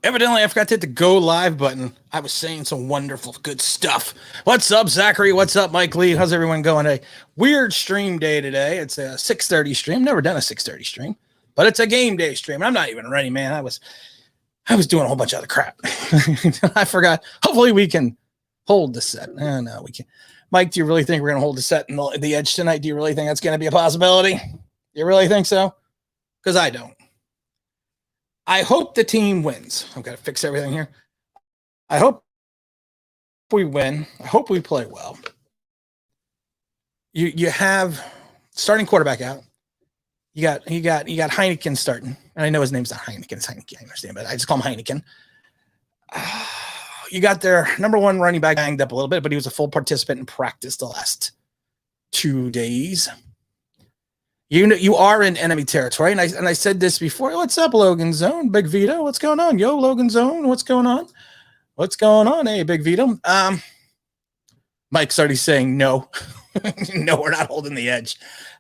Evidently, I forgot to hit the go live button. I was saying some wonderful, good stuff. What's up, Zachary? What's up, Mike Lee? How's everyone going? A weird stream day today. It's a 6:30 stream. Never done a 6:30 stream, but it's a game day stream. I'm not even ready, man. I was doing a whole bunch of other crap. I forgot. Hopefully, we can hold the set. No, we can't. Mike, do you really think we're going to hold the set in the edge tonight? Do you really think that's going to be a possibility? You really think so? Because I don't. I hope the team wins. I've got to fix everything here. I hope we win. I hope we play well. You have starting quarterback out. You got Heineken starting. And I know his name's not Heineken, it's Heineken, I understand, but I just call him Heineken. You got their number one running back banged up a little bit, but he was a full participant in practice the last 2 days. You are in enemy territory, and I said this before. What's up, Logan Zone? Big Vito, what's going on? Yo, Logan Zone, what's going on? What's going on? Hey, Big Vito. Mike's already saying no. No, we're not holding the edge.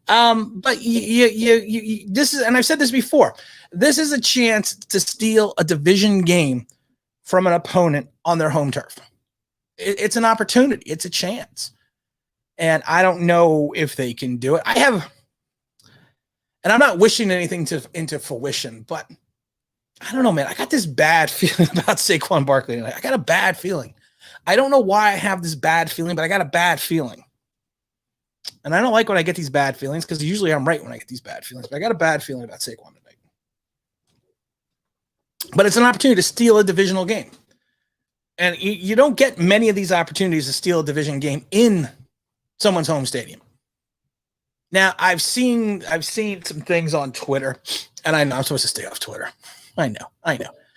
But this is, and I've said this before. This is a chance to steal a division game from an opponent on their home turf. It's an opportunity. It's a chance, and I don't know if they can do it. And I'm not wishing anything into fruition, but I don't know, man. I got this bad feeling about Saquon Barkley. I got a bad feeling. I don't know why I have this bad feeling, but I got a bad feeling. And I don't like when I get these bad feelings because usually I'm right when I get these bad feelings. But I got a bad feeling about Saquon tonight. But it's an opportunity to steal a divisional game. And you don't get many of these opportunities to steal a division game in someone's home stadium. Now, I've seen some things on Twitter, and I know I'm supposed to stay off Twitter. I know.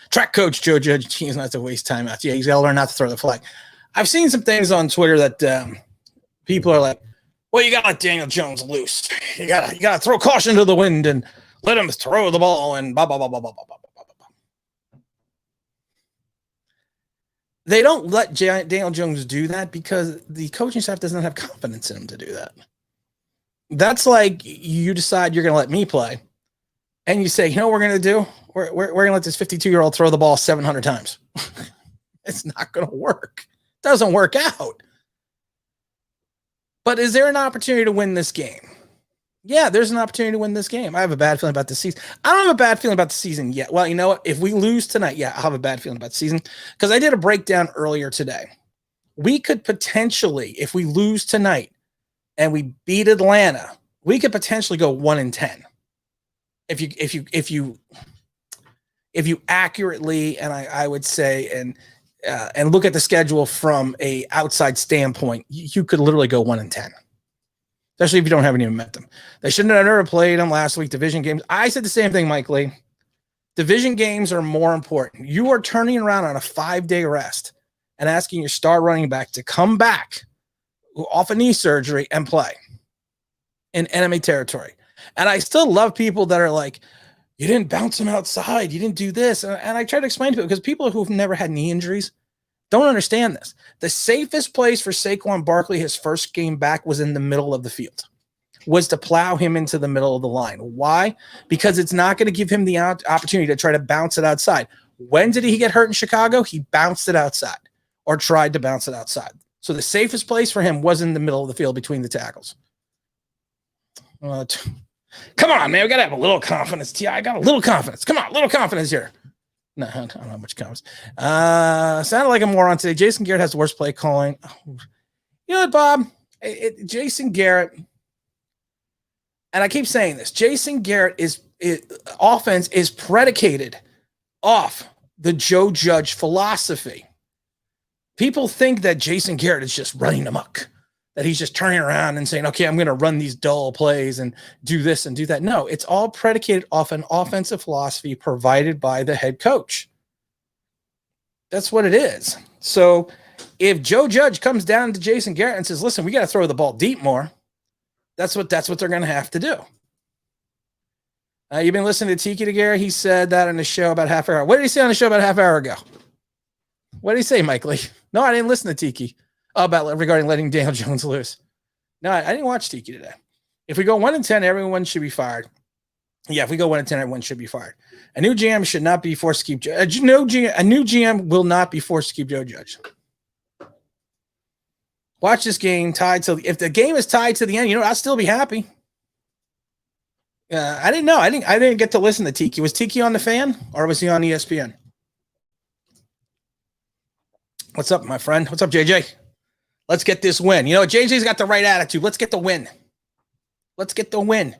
Track coach Joe Judge, he's not to waste time out. Yeah, he's got to learn not to throw the flag. I've seen some things on Twitter that people are like, well, you got to let Daniel Jones loose. You got to throw caution to the wind and let him throw the ball and blah, blah, blah, blah, blah, blah, blah, blah, blah. They don't let Daniel Jones do that because the coaching staff doesn't have confidence in him to do that. That's like you decide you're going to let me play, and you say, you know what we're going to do? We're going to let this 52-year-old throw the ball 700 times. It's not going to work. It doesn't work out. But is there an opportunity to win this game? Yeah, there's an opportunity to win this game. I have a bad feeling about the season. I don't have a bad feeling about the season yet. Well, you know what? If we lose tonight, yeah, I'll have a bad feeling about the season because I did a breakdown earlier today. We could potentially, if we lose tonight, and we beat Atlanta, we could potentially go 1-10. If you accurately, and I would say, and look at the schedule from a outside standpoint, you could literally go 1-10, especially if you don't have any momentum. They shouldn't have never played them last week. Division games. I said the same thing, Mike Lee. Division games are more important. You are turning around on a 5-day rest and asking your star running back to come back off a knee surgery and play in enemy territory. And I still love people that are like, you didn't bounce him outside. You didn't do this. And I try to explain to people because people who've never had knee injuries don't understand this. The safest place for Saquon Barkley, his first game back, was in the middle of the field, was to plow him into the middle of the line. Why? Because it's not going to give him the opportunity to try to bounce it outside. When did he get hurt in Chicago? He bounced it outside or tried to bounce it outside. So the safest place for him was in the middle of the field between the tackles. Come on, man. We got to have a little confidence. T. I got a little confidence. Come on, a little confidence here. No, I don't have much confidence. Sounded like a moron today. Jason Garrett has the worst play calling. You know what, Bob? Jason Garrett, and I keep saying this, Jason Garrett offense is predicated off the Joe Judge philosophy. People think that Jason Garrett is just running amok, that he's just turning around and saying, okay, I'm going to run these dull plays and do this and do that. No, it's all predicated off an offensive philosophy provided by the head coach. That's what it is. So if Joe Judge comes down to Jason Garrett and says, listen, we got to throw the ball deep more, that's what they're going to have to do. You've been listening to Tiki DeGuerre. He said that on the show about half hour. What did he say on the show about a half hour ago? What did he say, Mike Lee? No, I didn't listen to Tiki regarding letting Daniel Jones loose. No, I didn't watch Tiki today. If we go 1-10, everyone should be fired. Yeah, if we go 1-10, everyone should be fired. A new GM should not be forced to keep a new GM will not be forced to keep Joe Judge. Watch this game tied till if the game is tied to the end, I'll still be happy. I didn't know. I didn't get to listen to Tiki. Was Tiki on the Fan or was he on ESPN? What's up, my friend? What's up, JJ? Let's get this win. JJ's got the right attitude. Let's get the win. Let's get the win.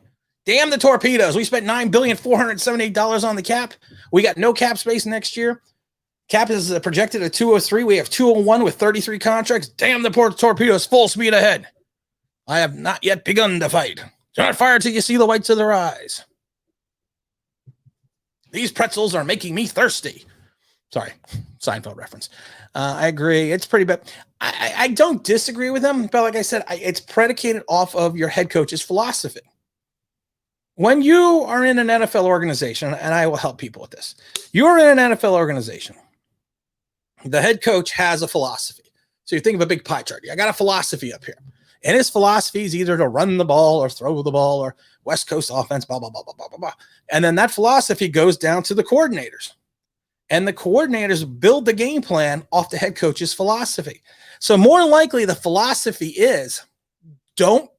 Damn the torpedoes. We spent $9,478 on the cap. We got no cap space next year. Cap is projected at 203. We have 201 with 33 contracts. Damn the poor torpedoes. Full speed ahead. I have not yet begun to fight. Do not fire till you see the whites of their eyes. These pretzels are making me thirsty. Sorry, Seinfeld reference. I agree. It's pretty bad. I don't disagree with him, but like I said, it's predicated off of your head coach's philosophy. When you are in an NFL organization, and I will help people with this, you're in an NFL organization. The head coach has a philosophy. So you think of a big pie chart. I got a philosophy up here. And his philosophy is either to run the ball or throw the ball or West Coast offense, blah, blah, blah, blah, blah, blah, blah. And then that philosophy goes down to the coordinators. And the coordinators build the game plan off the head coach's philosophy. So more than likely, the philosophy is don't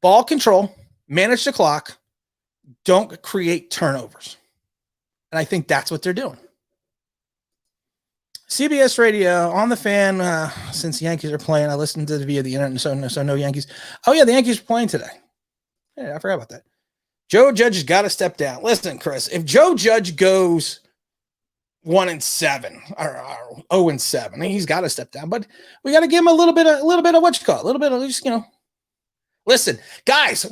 ball control, manage the clock, don't create turnovers. And I think that's what they're doing. CBS Radio on the Fan, since the Yankees are playing, I listened to it via the internet, so no Yankees. Oh, yeah, the Yankees are playing today. Yeah, I forgot about that. Joe Judge has got to step down. Listen, Chris, if Joe Judge goes 1-7 or 0-7, he's got to step down. But we got to give him a little bit of what you call it, a little bit of just, Listen, guys,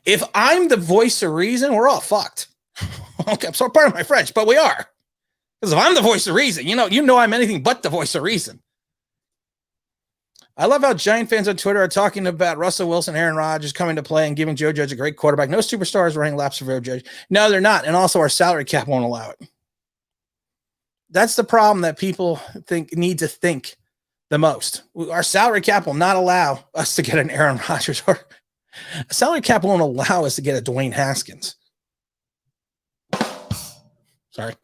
if I'm the voice of reason, we're all fucked. Okay, I'm sorry, pardon my French, but we are. Because if I'm the voice of reason, you know I'm anything but the voice of reason. I love how Giant fans on Twitter are talking about Russell Wilson, Aaron Rodgers coming to play and giving Joe Judge a great quarterback. No superstars running laps for Joe Judge. No, they're not. And also our salary cap won't allow it. That's the problem that people need to think the most. Our salary cap will not allow us to get an Aaron Rodgers, or a salary cap won't allow us to get a Dwayne Haskins. Sorry.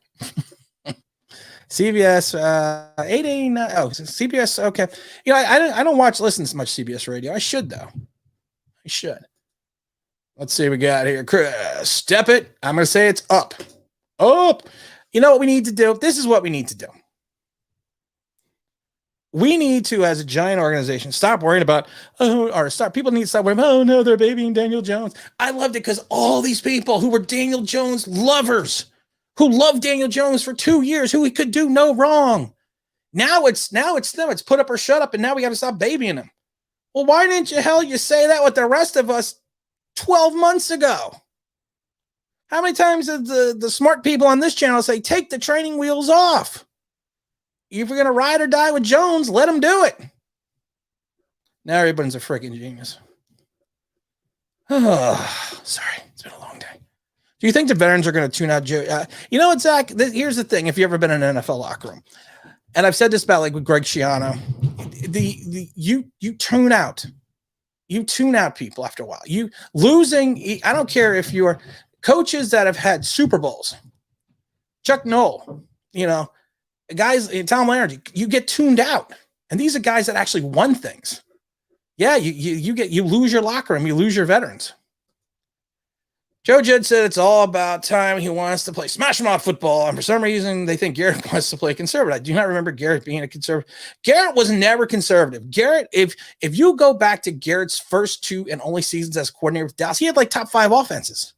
CBS 889. Oh, CBS. Okay. I don't listen to much CBS radio. I should though. I should. Let's see what we got here. Chris, step it. I'm going to say it's up. Up. You know what we need to do? This is what we need to do. We need to, as a Giant organization, stop worrying about, people need to stop worrying, oh no, they're babying Daniel Jones. I loved it because all these people who were Daniel Jones lovers, who loved Daniel Jones for 2 years, who he could do no wrong. Now it's them. It's put up or shut up, and now we got to stop babying him. Well, why didn't you say that with the rest of us 12 months ago? How many times did the smart people on this channel say, take the training wheels off? If you're going to ride or die with Jones, let him do it. Now everybody's a freaking genius. Oh, sorry. It's been a long day. Do you think the veterans are going to tune out Joe? You know what, Zach? Here's the thing. If you've ever been in an NFL locker room, and I've said this about with Greg Schiano, you tune out. You tune out people after a while. You losing. I don't care if you're coaches that have had Super Bowls. Chuck Noll, guys, Tom Landry, you get tuned out. And these are guys that actually won things. Yeah, you lose your locker room. You lose your veterans. Joe Judge said it's all about time. He wants to play smash mouth football. And for some reason, they think Garrett wants to play conservative. I do not remember Garrett being a conservative. Garrett was never conservative. Garrett, if you go back to Garrett's first 2 and only seasons as coordinator with Dallas, he had like top 5 offenses.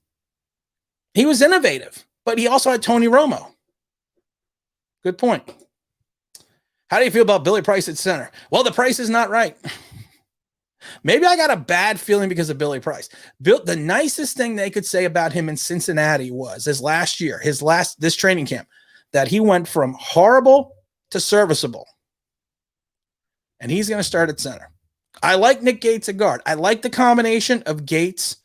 He was innovative, but he also had Tony Romo. Good point. How do you feel about Billy Price at center? Well, the price is not right. Maybe I got a bad feeling because of Billy Price. The nicest thing they could say about him in Cincinnati was this training camp, that he went from horrible to serviceable. And he's going to start at center. I like Nick Gates at guard. I like the combination of Gates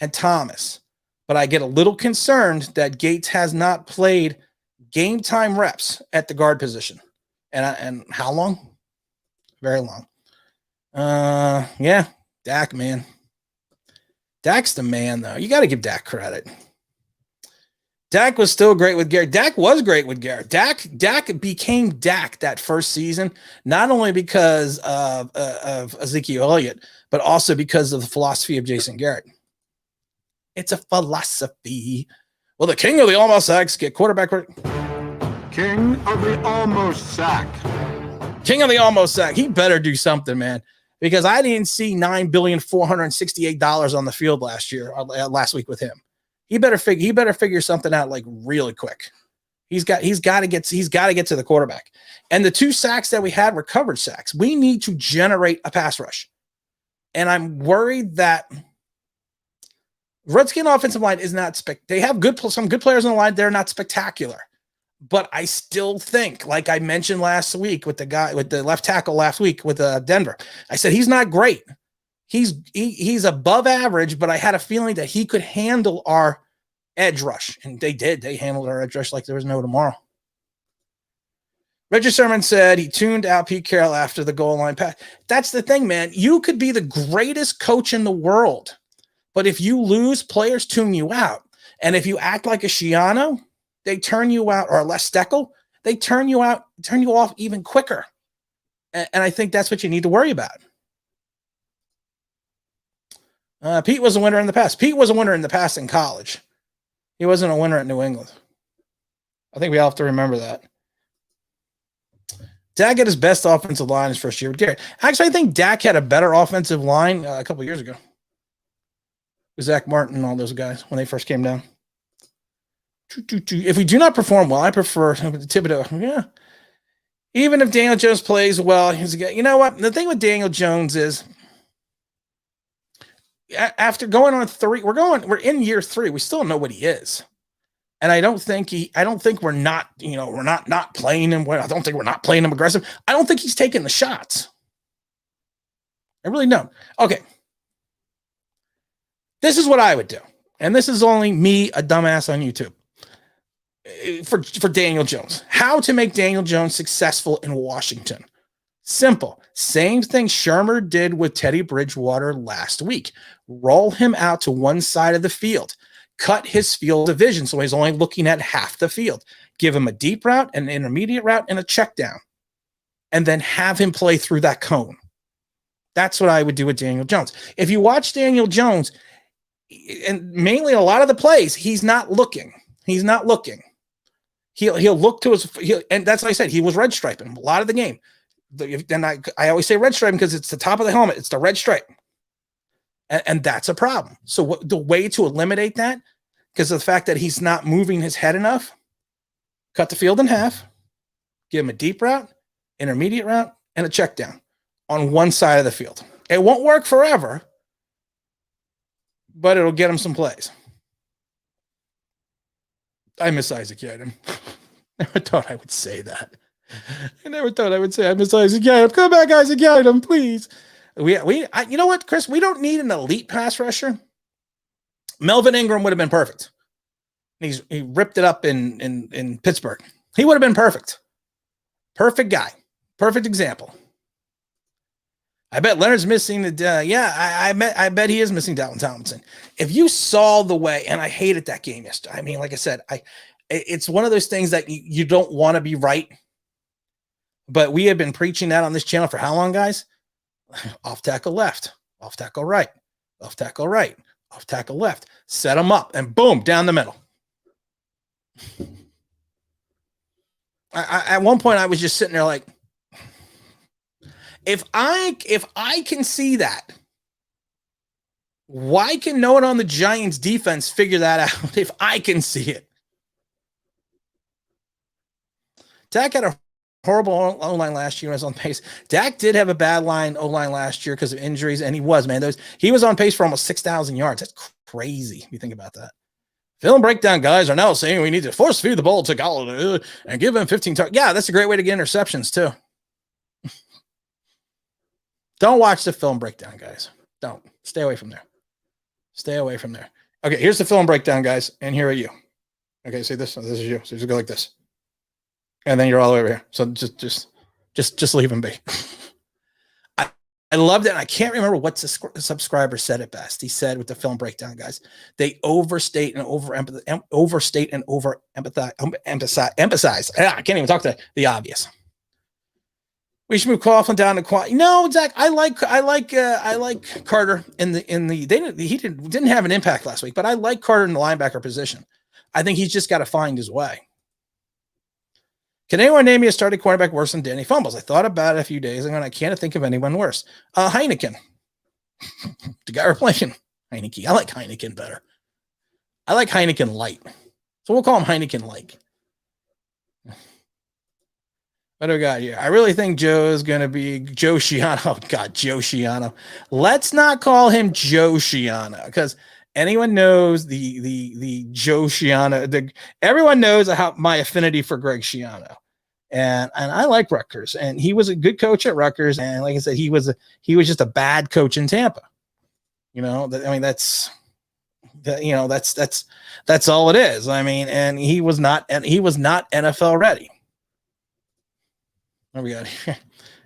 and Thomas, but I get a little concerned that Gates has not played game time reps at the guard position. And how long? Very long. Yeah, Dak, man. Dak's the man, though. You got to give Dak credit. Dak was still great with Garrett. Dak was great with Garrett. Dak became Dak that first season, not only because of Ezekiel Elliott, but also because of the philosophy of Jason Garrett. It's a philosophy. Well, the king of the almost sacks get quarterback. King of the almost sack. King of the almost sack. He better do something, man, because I didn't see $9,468,000 on the field last week with him. He better figure something out like really quick. He's got to get to the quarterback. And the 2 sacks that we had were coverage sacks. We need to generate a pass rush. And I'm worried that Redskin offensive line is not they have some good players on the line. They're not spectacular. But I still think, like I mentioned last week with the left tackle last week with Denver, I said he's not great. He's above average, but I had a feeling that he could handle our edge rush. And they did. They handled our edge rush like there was no tomorrow. Reggie Sherman said he tuned out Pete Carroll after the goal line pass. That's the thing, man. You could be the greatest coach in the world, but if you lose, players tune you out. And if you act like a Shiano, they turn you out, or a Les Steckel, they turn you out, turn you off even quicker. And I think that's what you need to worry about. Pete was a winner in the past. Pete was a winner in the past in college. He wasn't a winner at New England. I think we all have to remember that. Dak had his best offensive line his first year with Garrett. Actually, I think Dak had a better offensive line a couple years ago. With Zach Martin and all those guys when they first came down. If we do not perform well, I prefer Thibodeau. Yeah. Even if Daniel Jones plays well, he's a guy. You know what? The thing with Daniel Jones is, after going on 3, we're in year 3. We still don't know what he is. And I don't think we're not playing him. I don't think we're not playing him aggressive. I don't think he's taking the shots. I really don't. Okay. This is what I would do. And this is only me, a dumbass on YouTube. For Daniel Jones. How to make Daniel Jones successful in Washington. Simple. Same thing Shermer did with Teddy Bridgewater last week. Roll him out to one side of the field. Cut his field of vision so he's only looking at half the field. Give him a deep route, an intermediate route, and a check down. And then have him play through that cone. That's what I would do with Daniel Jones. If you watch Daniel Jones, and mainly a lot of the plays, he's not looking. He's not looking. He'll look to his, and that's like I said, he was red striping a lot of the game. And I always say red striping because it's the top of the helmet. It's the red stripe. And that's a problem. So the way to eliminate that, because of the fact that he's not moving his head enough, cut the field in half, give him a deep route, intermediate route, and a check down on one side of the field. It won't work forever, but it'll get him some plays. I miss Isaac Yiadom. Never thought I would say that. I never thought I would say I miss Isaac Yiadom. Come back, Isaac Yiadom, please. You know what, Chris? We don't need an elite pass rusher. Melvin Ingram would have been perfect. He ripped it up in Pittsburgh. He would have been perfect. Perfect guy. Perfect example. I bet Leonard's missing the. I bet he is missing Dalvin Tomlinson. If you saw the way, and I hated that game yesterday. I mean, like I said, it's one of those things that you don't want to be right. But we have been preaching that on this channel for how long, guys? Off tackle left, off tackle right, off tackle right, off tackle left. Set them up, and boom, down the middle. At one point, I was just sitting there like, if I can see that, why can no one on the Giants defense figure that out if I can see it? Dak had a horrible O-line last year. Was on pace. Dak did have a bad O-line last year because of injuries, and he was on pace for almost 6,000 yards. That's crazy if you think about that. Film breakdown guys are now saying we need to force feed the ball to Galladay and give him 15 targets. Yeah, that's a great way to get interceptions too. Don't watch the film breakdown, guys. Don't. Stay away from there. Stay away from there. Okay, here's the film breakdown, guys, and here are you. Okay, see this? This is you. So just go like this. And then you're all over here. So just leave him be. I loved it. And I can't remember what the subscriber said it best. He said with the film breakdown, guys, they overstate and emphasize. I can't even talk to the obvious. We should move Coughlin down to quad. No, Zach. I like Carter he didn't have an impact last week, but I like Carter in the linebacker position. I think he's just got to find his way. Can anyone name me a starting quarterback worse than Danny Fumbles? I thought about it a few days ago, and I can't think of anyone worse. Heineken. The guy we're playing, Heineke. I like Heineken better. I like Heineken Light. So we'll call him Heineken Light. What do we got here? I really think Joe is going to be Joe Shiano. Oh, God, Joe Shiano. Let's not call him Joe Shiano because anyone knows the Joe Shiano. Everyone knows how my affinity for Greg Schiano, and I like Rutgers, and he was a good coach at Rutgers, and like I said, he was just a bad coach in Tampa. That's all it is. I mean, and he was not NFL ready. What we got here?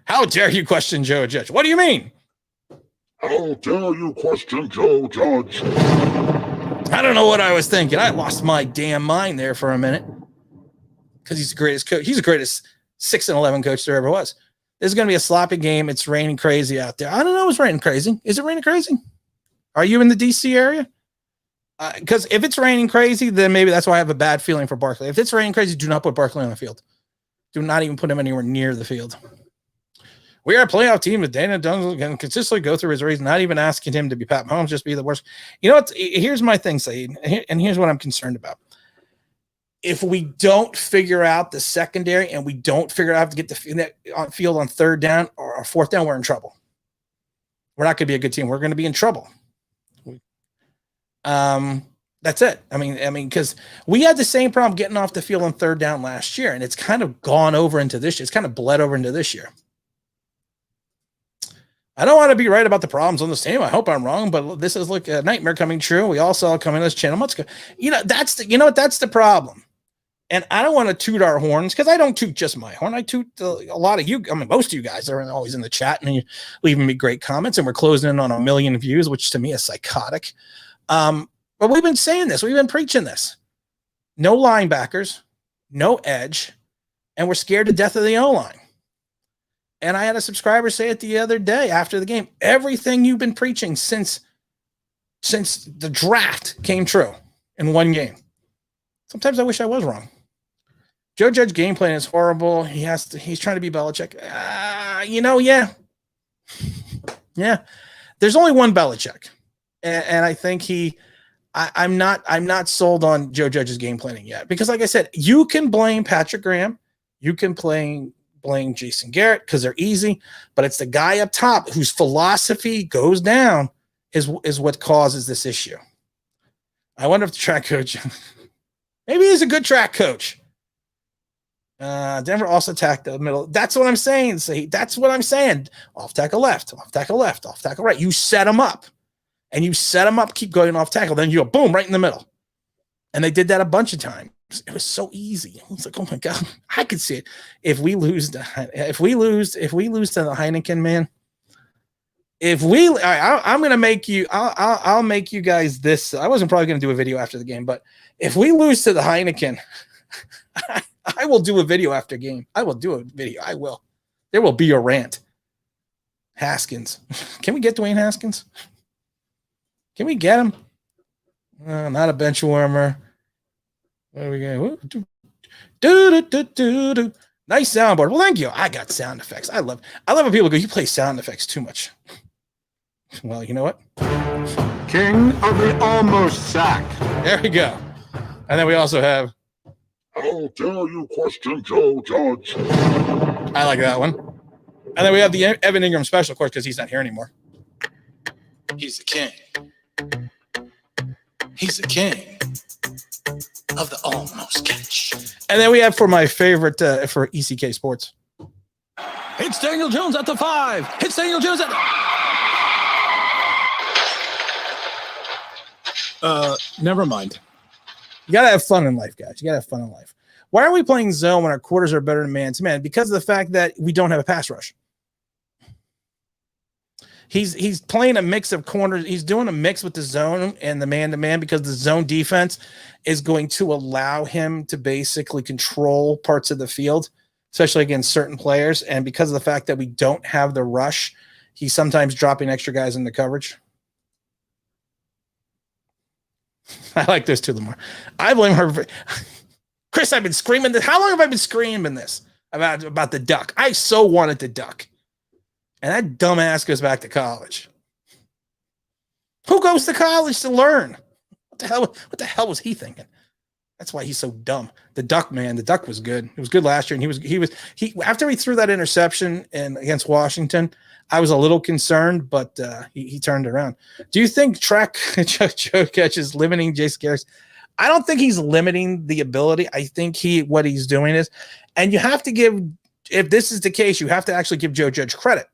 How dare you question Joe Judge? What do you mean? How dare you question Joe Judge? I don't know what I was thinking. I lost my damn mind there for a minute because he's the greatest coach. He's the greatest 6-11 coach there ever was. This is going to be a sloppy game. It's raining crazy out there. I don't know. It's raining crazy. Is it raining crazy? Are you in the DC area? Because if it's raining crazy, then maybe that's why I have a bad feeling for Barkley. If it's raining crazy, do not put Barkley on the field. Do not even put him anywhere near the field. We are a playoff team with Dana Jones can consistently go through his reason, not even asking him to be Pat Mahomes, just be the worst. You know what? Here's my thing, Saeed, and here's what I'm concerned about. If we don't figure out the secondary and we don't figure out to get the field on third down or fourth down, we're in trouble. We're not going to be a good team. We're going to be in trouble. That's it. I mean, because we had the same problem getting off the field on third down last year, and it's kind of gone over into this year. It's kind of bled over into this year. I don't want to be right about the problems on this team. I hope I'm wrong, but this is like a nightmare coming true. We all saw it coming on this channel months ago. That's the problem. And I don't want to toot our horns because I don't toot just my horn. I toot a lot of you. I mean, most of you guys are always in the chat and you're leaving me great comments, and we're closing in on 1 million views, which to me is psychotic. But we've been saying this. We've been preaching this. No linebackers, no edge, and we're scared to death of the O-line. And I had a subscriber say it the other day after the game. Everything you've been preaching since the draft came true in one game. Sometimes I wish I was wrong. Joe Judge game plan is horrible. He's trying to be Belichick. Yeah. There's only one Belichick. And I think I'm not sold on Joe Judge's game planning yet. Because like I said, you can blame Patrick Graham. You can blame Jason Garrett because they're easy, but it's the guy up top whose philosophy goes down is what causes this issue. I wonder if the track coach, maybe he's a good track coach. Denver also attacked the middle. That's what I'm saying. That's what I'm saying. Off tackle left, off tackle left, off tackle right. You set them up. And you set them up, keep going off tackle, then you go boom right in the middle. And they did that a bunch of times. It was so easy. It's like, oh my God, I could see it. If we lose to the Heineken, man. I'm gonna make you. I'll make you guys this. I wasn't probably gonna do a video after the game, but if we lose to the Heineken, I will do a video after game. I will do a video. I will. There will be a rant. Haskins, can we get Dwayne Haskins? Can we get him? Not a bench warmer. What are we going? Do. Nice soundboard. Well, thank you. I got sound effects. I love when people go, you play sound effects too much. Well, you know what? King of the almost sack. There we go. And then we also have How dare you question Joe Judge? I like that one. And then we have the Evan Ingram special, of course, because he's not here anymore. He's the king. He's the king of the almost catch. And then we have for my favorite for ECK Sports. It's Daniel Jones at the 5. It's Daniel Jones at never mind. You gotta have fun in life, guys. You gotta have fun in life. Why are we playing zone when our quarters are better than man to man? Because of the fact that we don't have a pass rush. He's playing a mix of corners. He's doing a mix with the zone and the man-to-man because the zone defense is going to allow him to basically control parts of the field, especially against certain players. And because of the fact that we don't have the rush, he's sometimes dropping extra guys into coverage. I like this too, Lamar. I blame her. Chris, I've been screaming this. How long have I been screaming this about the duck? I so wanted the duck. And that dumbass goes back to college. Who goes to college to learn? What the hell was he thinking? That's why he's so dumb. The duck, man, the duck was good. It was good last year. And he after he threw that interception against Washington, I was a little concerned, but he turned around. Do you think Joe Ketch is limiting Jason Garrett? I don't think he's limiting the ability. I think what he's doing is, and you have to give, if this is the case, you have to actually give Joe Judge credit.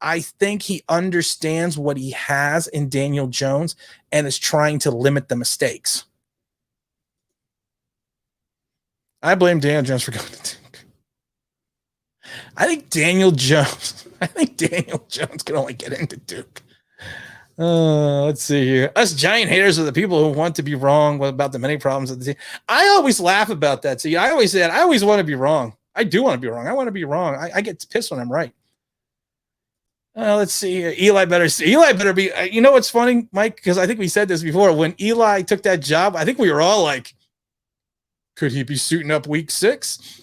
I think he understands what he has in Daniel Jones and is trying to limit the mistakes. I blame Daniel Jones for going to Duke. I think Daniel Jones can only get into Duke. Let's see here. Us giant haters are the people who want to be wrong about the many problems of the team. I always laugh about that. See, I always want to be wrong. I do want to be wrong. I want to be wrong. I get pissed when I'm right. Let's see here. Eli better be. You know what's funny, Mike? Because I think we said this before. When Eli took that job, I think we were all like, could he be suiting up week 6?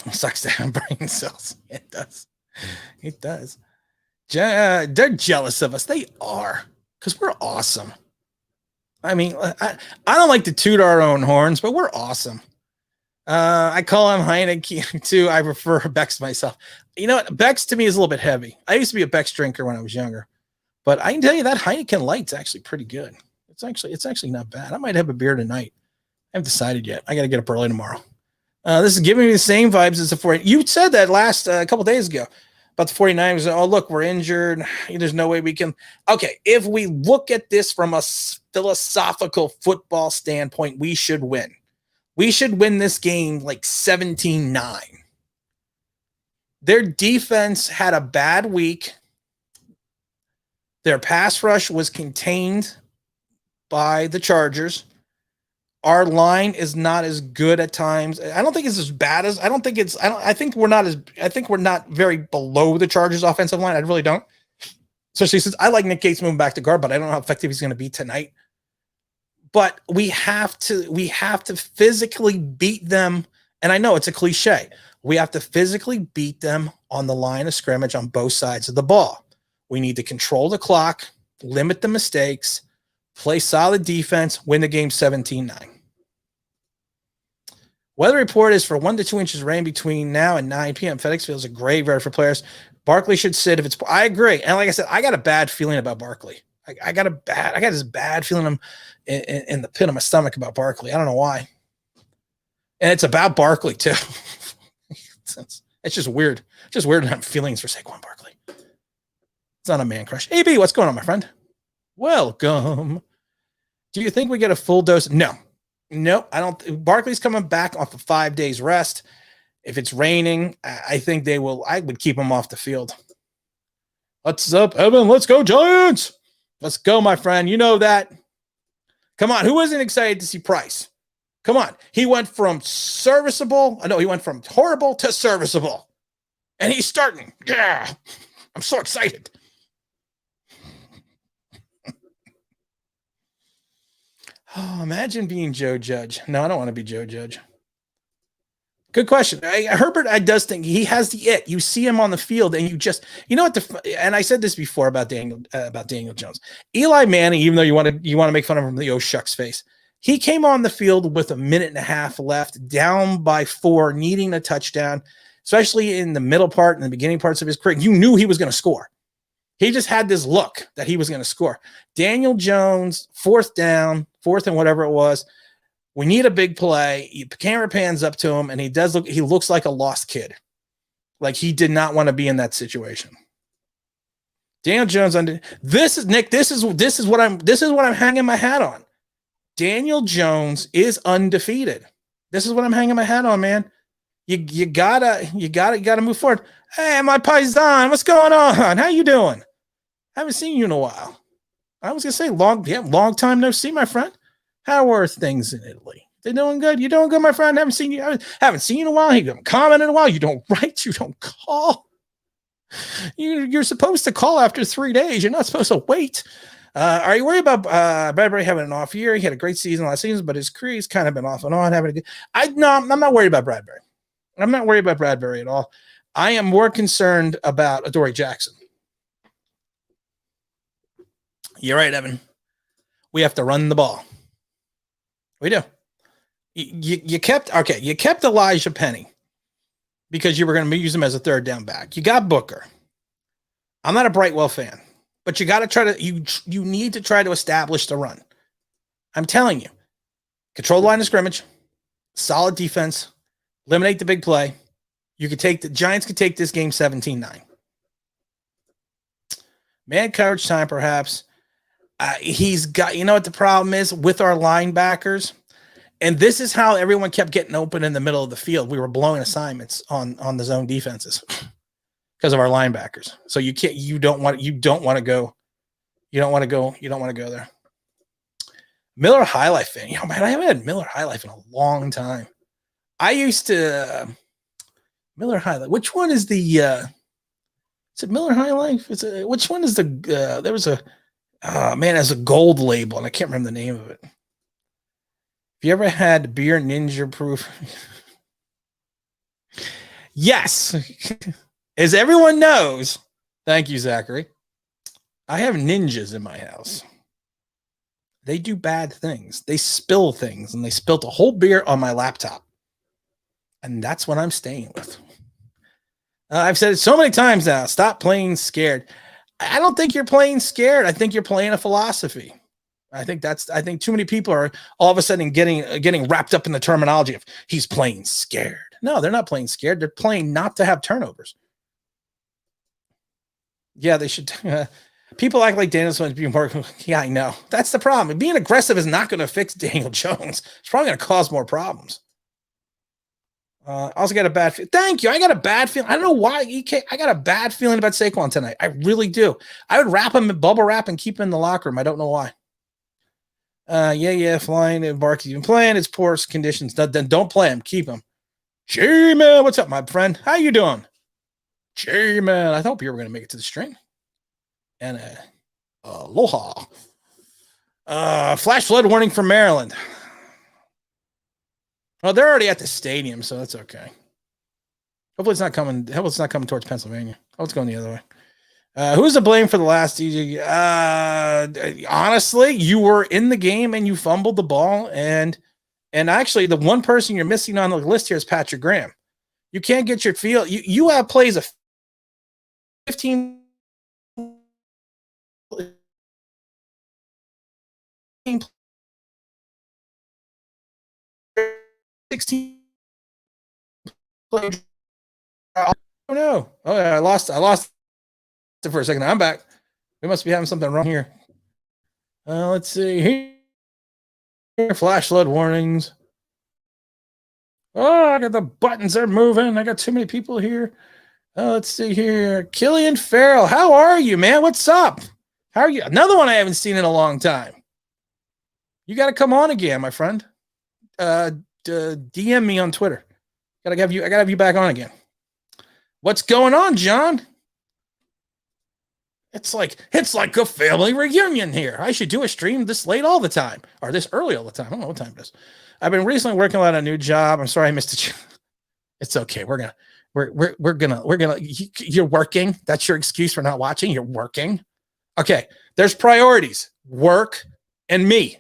It sucks to have brain cells. It does. It does. They're jealous of us. They are. Because we're awesome. I mean, I don't like to toot our own horns, but we're awesome. I call him Heineken too. I prefer Beck's myself. You know what? Beck's to me is a little bit heavy. I used to be a Beck's drinker when I was younger, but I can tell you that Heineken Light's actually pretty good. It's actually not bad. I might have a beer tonight. I haven't decided yet. I got to get up early tomorrow. This is giving me the same vibes as the 49ers. You said that last a couple days ago about the 49ers. Oh, look, we're injured. There's no way we can. Okay, if we look at this from a philosophical football standpoint, we should win. We should win this game like 17-9. Their defense had a bad week. Their pass rush was contained by the Chargers. Our line is not as good at times. I don't think it's as bad as I think we're not very below the Chargers offensive line. I really don't. Especially since I like Nick Gates moving back to guard, but I don't know how effective he's going to be tonight. But we have to physically beat them. And I know it's a cliche. We have to physically beat them on the line of scrimmage on both sides of the ball. We need to control the clock, limit the mistakes, play solid defense, win the game 17-9. Weather report is for 1 to 2 inches of rain between now and 9 p.m. FedEx Field is a graveyard for players. Barkley should sit if it's. I agree. And like I said, I got a bad feeling about Barkley. I got this bad feeling in the pit of my stomach about Barkley. I don't know why. And it's about Barkley too. It's just weird. It's just weird to have feelings for Saquon Barkley. It's not a man crush. AB, what's going on, my friend? Welcome. Do you think we get a full dose? No, I don't. Barkley's coming back off of 5 days rest. If it's raining, I think they will. I would keep him off the field. What's up, Evan? Let's go, Giants. Let's go, my friend. You know that. Come on. Who isn't excited to see Price? Come on. He went from serviceable. I know he went from horrible to serviceable. And he's starting. Yeah. I'm so excited. Oh, imagine being Joe Judge. No, I don't want to be Joe Judge. Good question. Herbert, I does think he has the it. You see him on the field, and you know what? And I said this before about Daniel Jones. Eli Manning, even though you want to make fun of him, the oh shucks face. He came on the field with 1.5 minutes left, down by 4, needing a touchdown, especially in the middle part and the beginning parts of his career. You knew he was going to score. He just had this look that he was going to score. Daniel Jones, 4th down, 4th and whatever it was. We need a big play. Camera pans up to him, and he looks like a lost kid. Like he did not want to be in that situation. Daniel Jones this is what I'm hanging my hat on. Daniel Jones is undefeated. This is what I'm hanging my hat on, man. You gotta move forward. Hey, my paisan, what's going on? How you doing? Haven't seen you in a while. I was gonna say long time no see, my friend. How are things in Italy? They doing good? You doing good, my friend? Haven't seen you in a while. You don't comment in a while. You don't write. You don't call. You're supposed to call after 3 days. You're not supposed to wait. Are you worried about Bradbury having an off year? He had a great season last season, but his career's kind of been off and on. I'm not worried about Bradbury. I'm not worried about Bradbury at all. I am more concerned about Adoree Jackson. You're right, Evan. We have to run the ball. We do. You kept Elijah Penny because you were going to use him as a third down back. You got Booker. I'm not a Brightwell fan, but you got to try to you need to try to establish the run. I'm telling you, control the line of scrimmage, solid defense, eliminate the big play. The Giants could take this game 17-9. Man coverage time, perhaps. He's got, you know what the problem is with our linebackers? And this is how everyone kept getting open in the middle of the field. We were blowing assignments on the zone defenses because of our linebackers. So you don't want to go there. Miller High Life fan. Man, I haven't had Miller High Life in a long time. I used to Miller High Life. Which one is the is it Miller High Life? Which one is the there was a as a gold label, and I can't remember the name of it. Have you ever had beer ninja proof? Yes. As everyone knows, thank you, Zachary. I have ninjas in my house. They do bad things. They spill things, and they spilled a whole beer on my laptop. And that's what I'm staying with. I've said it so many times now. Stop playing scared. I don't think you're playing scared. I think you're playing a philosophy. I think too many people are all of a sudden getting wrapped up in the terminology of he's playing scared. No, they're not playing scared. They're playing not to have turnovers. Yeah, they should. People act like Daniel Jones being more. Yeah, I know. That's the problem. Being aggressive is not going to fix Daniel Jones. It's probably going to cause more problems. I also got a bad feeling. Thank you. I got a bad feeling. I don't know why. I got a bad feeling about Saquon tonight. I really do. I would wrap him in bubble wrap and keep him in the locker room. I don't know why. Flying and Barkley's been playing. It's poor conditions. Then don't play him. Keep him. J-Man, what's up, my friend? How you doing? J-Man, I hope you were going to make it to the stream. And aloha. Flash flood warning from Maryland. Well, they're already at the stadium, so that's okay. Hopefully it's not coming towards Pennsylvania. Oh, it's going the other way. Who's to blame for the last DJ? Honestly, you were in the game and you fumbled the ball, and actually the one person you're missing on the list here is Patrick Graham. You can't get your feel. You have plays of 15 16 plays. Oh no. Oh yeah, I lost it for a second. I'm back. We must be having something wrong here. Let's see here. Flash flood warnings. Oh, I got the buttons. They're moving. I got too many people here. Let's see here. Killian Farrell. How are you, man? What's up? How are you? Another one I haven't seen in a long time. You got to come on again, my friend. DM me on Twitter. I gotta have you back on again. What's going on, John? It's like a family reunion here. I should do a stream this late all the time, or this early all the time. I don't know what time it is. I've been recently working on a new job. I'm sorry I missed it. It's okay. We're gonna. You're working. That's your excuse for not watching. You're working. Okay. There's priorities: work and me.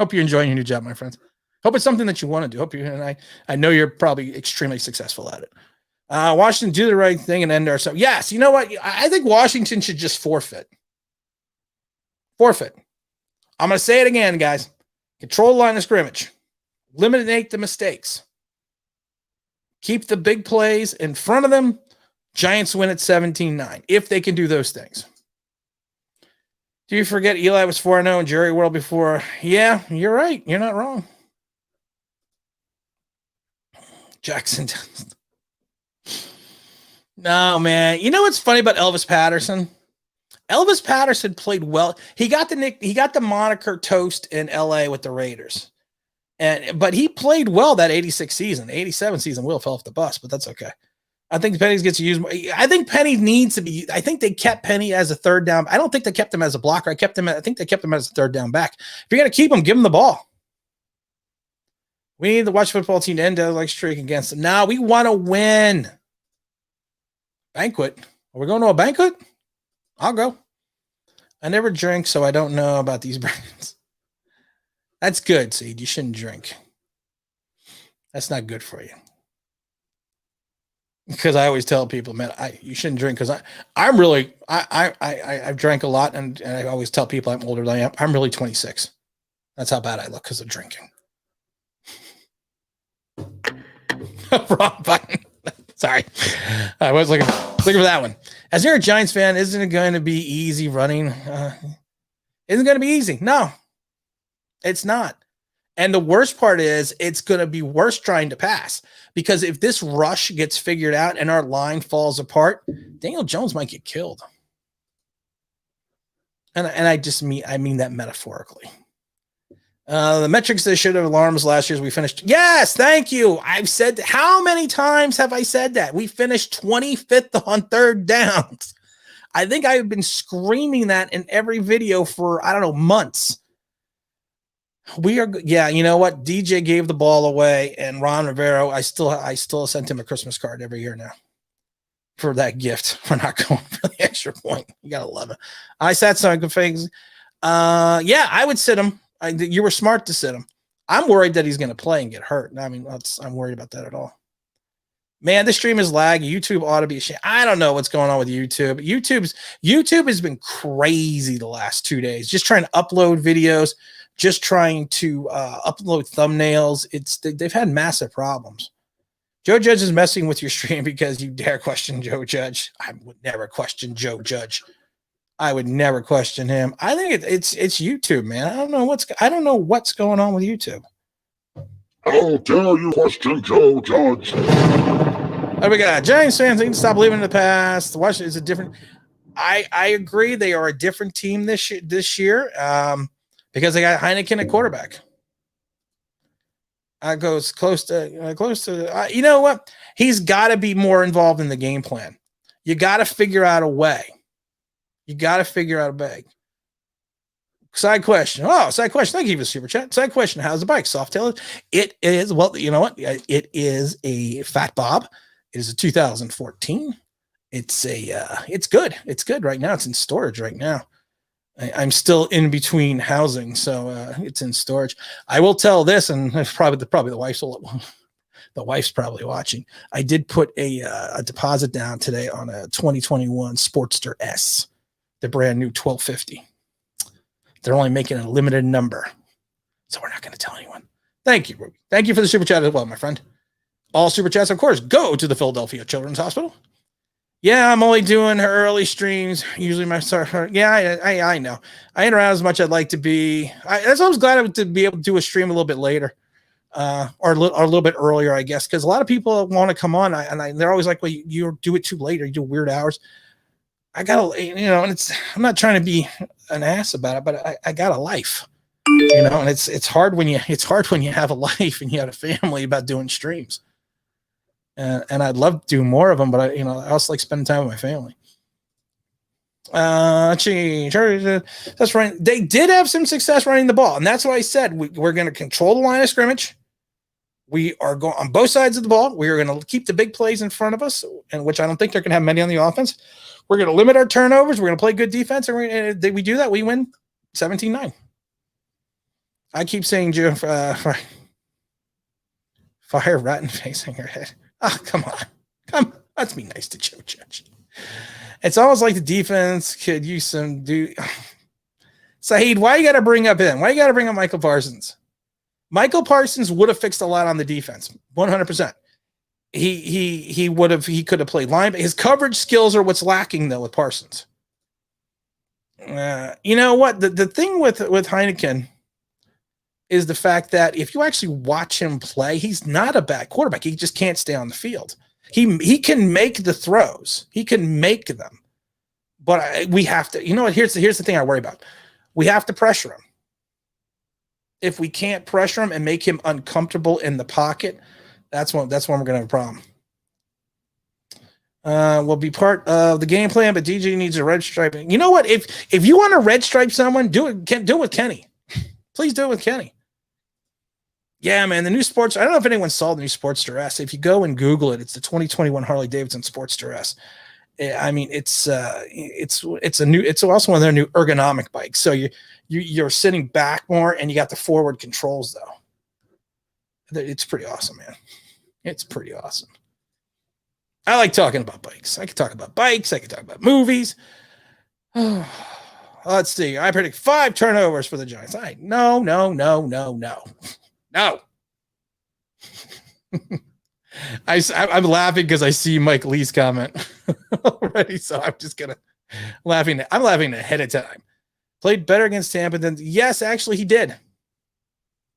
Hope you're enjoying your new job, my friends. Hope it's something that you want to do. Hope you and I know you're probably extremely successful at it. Washington, do the right thing and end ourselves. Yes, you know what? I think Washington should just forfeit. Forfeit. I'm going to say it again, guys. Control the line of scrimmage. Eliminate the mistakes. Keep the big plays in front of them. Giants win at 17-9 if they can do those things. Do you forget Eli was 4-0 and Jerry World before? Yeah, you're right. You're not wrong. Jackson. No, man. You know what's funny about Elvis Patterson? Elvis Patterson played well. He got the moniker Toast in LA with the Raiders. But he played well that 86 season. The 87 season, Will fell off the bus, but that's okay. I think Penny gets used. I think Penny needs to be. I think they kept Penny as a third down. I don't think they kept him as a blocker. I think they kept him as a third down back. If you're going to keep him, give him the ball. We need the Watch football team to end a streak against them. Now we want to win. Banquet. Are we going to a banquet? I'll go. I never drink, so I don't know about these brands. That's good, Seed. You shouldn't drink. That's not good for you. Because I always tell people, man, you shouldn't drink because I've drank a lot and I always tell people I'm older than I am. I'm really 26. That's how bad I look because of drinking. Wrong button. Sorry. I was looking for that one. As you're a Giants fan, isn't it going to be easy running? Isn't going to be easy. No, it's not. And the worst part is it's going to be worse trying to pass because if this rush gets figured out and our line falls apart, Daniel Jones might get killed. And I mean that metaphorically. The metrics that should have alarmed us last year as we finished. Yes, thank you. I've said, how many times have I said that? We finished 25th on third downs. I think I've been screaming that in every video for, I don't know, months. You know what? DJ gave the ball away, and Ron Rivero, I still sent him a Christmas card every year now for that gift for not going for the extra point. You gotta love it. I sat some good things. I would sit him. You were smart to sit him. I'm worried that he's going to play and get hurt. I mean, I'm worried about that at all. Man, this stream is laggy. YouTube ought to be ashamed. I don't know what's going on with YouTube. YouTube has been crazy the last 2 days. Just trying to upload videos, just trying to upload thumbnails. They've had massive problems. Joe Judge is messing with your stream because you dare question Joe Judge. I would never question Joe Judge. I would never question him. I think it's YouTube, man. I don't know what's going on with YouTube. How dare you question Joe Judge? What we got? Giants fans need to stop believing in the past. Washington is a different. I agree. They are a different team this year because they got Heineken at quarterback. Goes close to. You know what? He's got to be more involved in the game plan. You got to figure out a way. Side question. Thank you for the super chat. Side question. How's the bike? Soft tail? It is, well, you know what? It is a Fat Bob. It is a 2014. It's good. It's good right now. It's in storage right now. I'm still in between housing, so it's in storage. I will tell this, and probably the wife's probably watching. I did put a deposit down today on a 2021 Sportster S. The brand new 1250. They're only making a limited number. So we're not going to tell anyone. Thank you, Ruby. Thank you for the super chat as well, my friend. All super chats, of course, go to the Philadelphia Children's Hospital. Yeah, I'm only doing her early streams. Usually my start. Yeah, I know. I ain't around as much as I'd like to be. I was glad to be able to do a stream a little bit later. Or a little bit earlier, I guess, because a lot of people want to come on, and they're always like, well, you do it too late or you do weird hours. I got to, and I'm not trying to be an ass about it, but I got a life, and it's hard when you have a life and you have a family about doing streams. And I'd love to do more of them, but I also like spending time with my family. That's right. They did have some success running the ball, and that's why I said we're going to control the line of scrimmage. We are going on both sides of the ball. We are going to keep the big plays in front of us, and which I don't think they're going to have many on the offense. We're going to limit our turnovers. We're going to play good defense, and we do that, we win 17-9. I keep saying, Joe, fire rotten facing her head. Oh, come on. Let's be nice to Joe Judge. It's almost like the defense could use some Saeed, why you got to bring up him? Why you got to bring up Michael Parsons? Michael Parsons would have fixed a lot on the defense, 100%. He could have played line, but his coverage skills are what's lacking though with Parsons. You know what? The thing with Heineken is the fact that if you actually watch him play, he's not a bad quarterback. He just can't stay on the field. He can make the throws. He can make them. But we have to, you know what? Here's the thing I worry about. We have to pressure him. If we can't pressure him and make him uncomfortable in the pocket, that's when we're going to have a problem. Will be part of the game plan, but DJ needs a red stripe. You know what? If you want to red stripe someone, do it with Kenny. Please do it with Kenny. Yeah, man, the new sports. I don't know if anyone saw the new Sportster S. If you go and Google it, it's the 2021 Harley Davidson Sportster S. I mean, it's also one of their new ergonomic bikes. So you're sitting back more, and you got the forward controls though. It's pretty awesome, man. It's pretty awesome. I like talking about bikes. I can talk about bikes. I can talk about movies. Let's see. I predict 5 turnovers for the Giants. No. I'm laughing because I see Mike Lee's comment already, so I'm just gonna laughing. I'm laughing ahead of time. Played better against Tampa than yes, actually he did.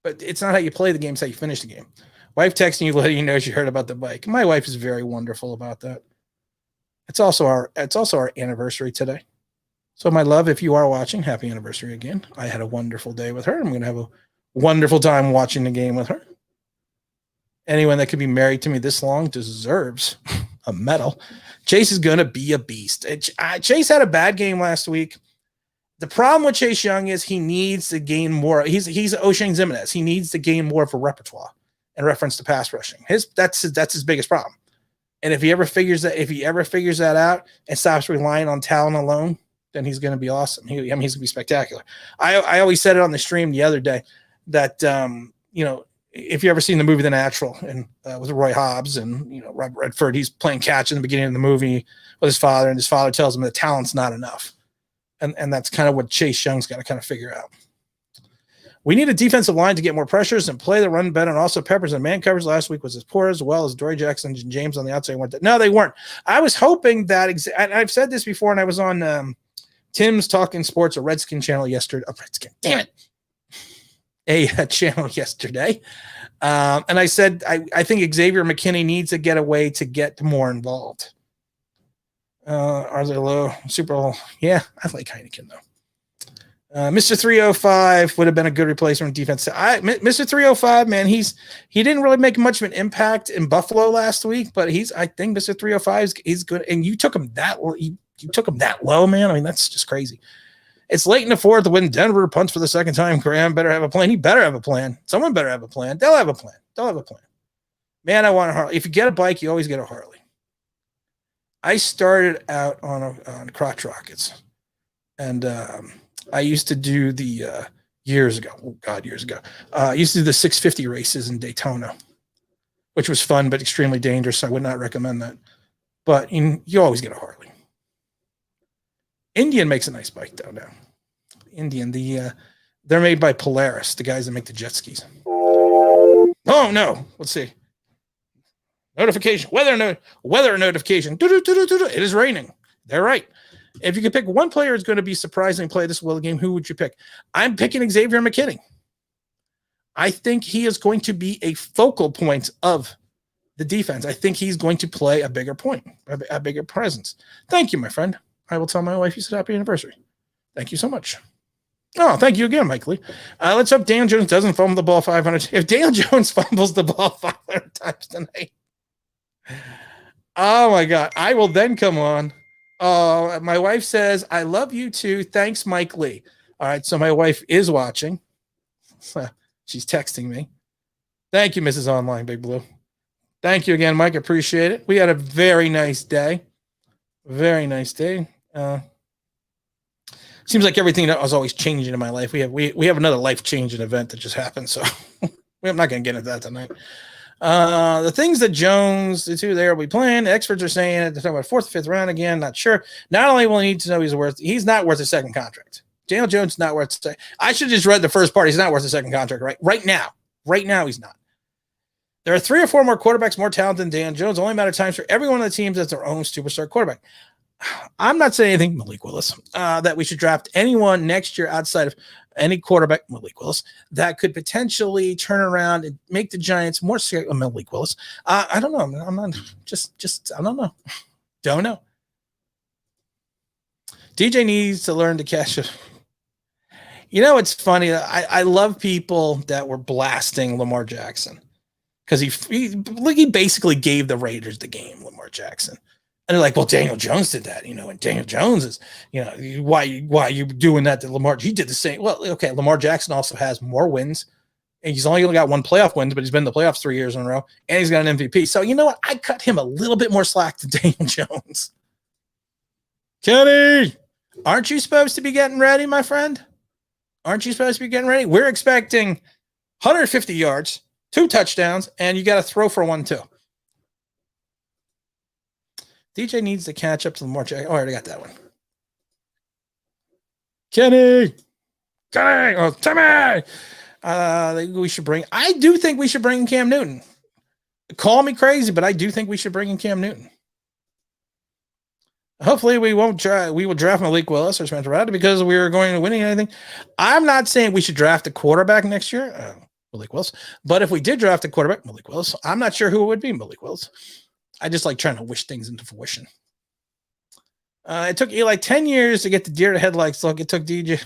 But it's not how you play the game; it's how you finish the game. Wife texting you, letting you know she heard about the bike. My wife is very wonderful about that. It's also our anniversary today. So my love, if you are watching, happy anniversary again. I had a wonderful day with her. I'm going to have a wonderful time watching the game with her. Anyone that could be married to me this long deserves a medal. Chase is going to be a beast. Chase had a bad game last week. The problem with Chase Young is he needs to gain more. He's O'Shane Zimenez. He needs to gain more of a repertoire in reference to pass rushing. That's his biggest problem. And if he ever figures that out and stops relying on talent alone, then he's going to be awesome. He's going to be spectacular. I always said it on the stream the other day that if you ever seen the movie The Natural and with Roy Hobbs and Robert Redford, he's playing catch in the beginning of the movie with his father, and his father tells him that talent's not enough. And that's kind of what Chase Young's got to kind of figure out. We need a defensive line to get more pressures and play the run better. And also Peppers and man coverage last week was as poor as well as Dory Jackson and James on the outside. No, they weren't. I was hoping that I've said this before, and I was on Tim's Talking Sports, a Redskin channel yesterday. Oh, Redskin, damn it. A channel yesterday. And I said, I think Xavier McKinney needs to get away to get more involved. Are they low? Super Bowl. Yeah, I like Heineken, though. Mr. 305 would have been a good replacement defense. Mr. 305, man, he didn't really make much of an impact in Buffalo last week, but I think Mr. 305 is good. And you took him that low, man. I mean, that's just crazy. It's late in the fourth when Denver punts for the second time. Graham better have a plan. He better have a plan. Someone better have a plan. They'll have a plan. Man, I want a Harley. If you get a bike, you always get a Harley. I started out on crotch rockets, and I used to do the years ago. I used to do the 650 races in Daytona, which was fun but extremely dangerous. So I would not recommend that. But you always get a Harley. Indian makes a nice bike though now. Indian, they're made by Polaris, the guys that make the jet skis. Oh no, let's see. Notification, weather notification. It is raining. They're right. If you could pick one player who's going to be surprising play this well game, who would you pick? I'm picking Xavier McKinney. I think he is going to be a focal point of the defense. I think he's going to play a bigger point, a bigger presence. Thank you, my friend. I will tell my wife you said happy anniversary. Thank you so much. Oh, thank you again, Mike Lee. Let's hope Daniel Jones doesn't fumble the ball 500. If Daniel Jones fumbles the ball 500 times tonight, oh my God, I will then come on. My wife says, I love you too. Thanks, Mike Lee. All right, so my wife is watching. She's texting me. Thank you, Mrs. Online, Big Blue. Thank you again, Mike. Appreciate it. We had a very nice day. Very nice day. Seems like everything that was always changing in my life. We have another life-changing event that just happened, so I'm not going to get into that tonight. The things that Jones, the two there will be playing. The experts are saying they're talking about 4th, 5th round again. Not sure. Not only will he need to know he's not worth a second contract. Daniel Jones is not worth a second. I should just read the first part. He's not worth a second contract right now. Right now, he's not. There are 3 or 4 more quarterbacks more talented than Dan Jones. Only a matter of time for every one of the teams that's their own superstar quarterback. I'm not saying anything, Malik Willis, that we should draft anyone next year outside of any quarterback, Malik Willis, that could potentially turn around and make the Giants more serious. Malik Willis. I don't know. I'm not just I don't know. Don't know. DJ needs to learn to catch it. You know, it's funny. I love people that were blasting Lamar Jackson because he basically gave the Raiders the game, Lamar Jackson. And they're like, well, Daniel Jones did that, and Daniel Jones is, why are you doing that to Lamar? He did the same. Well, okay, Lamar Jackson also has more wins, and he's only got one playoff win, but he's been in the playoffs 3 years in a row, and he's got an MVP. So you know what? I cut him a little bit more slack than Daniel Jones. Kenny, aren't you supposed to be getting ready, my friend? Aren't you supposed to be getting ready? We're expecting 150 yards, 2 touchdowns, and you got to throw for 1 too. DJ needs to catch up to Lamar Jackson. Oh, I already got that one. Kenny. Oh, Timmy. We should bring. I do think we should bring in Cam Newton. Call me crazy, but I do think we should bring in Cam Newton. Hopefully, we won't try. We will draft Malik Willis or Spencer Rattler because we are going to win anything. I'm not saying we should draft a quarterback next year, Malik Willis. But if we did draft a quarterback, Malik Willis, I'm not sure who it would be, Malik Willis. I just like trying to wish things into fruition. It took Eli 10 years to get the deer to headlights look. It took DJ.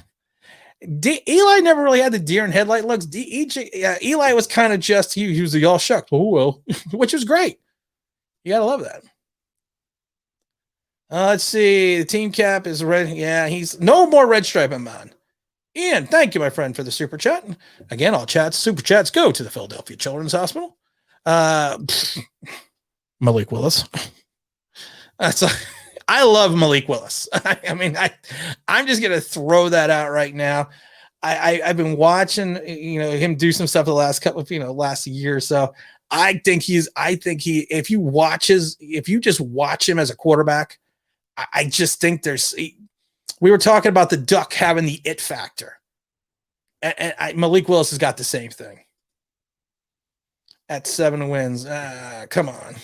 Eli never really had the deer and headlight looks. Eli was kind of just, he was the all shucked. Oh, well, which was great. You got to love that. Let's see. The team cap is red. Yeah, he's no more red stripe in mine. Ian, thank you, my friend, for the super chat. Again, all super chats go to the Philadelphia Children's Hospital. Malik Willis. I love Malik Willis. I'm just gonna throw that out right now. I've been watching, him do some stuff the last couple of, last year or so. I think if you just watch him as a quarterback, I just think we were talking about the duck having the it factor, and Malik Willis has got the same thing. At 7 wins, come on.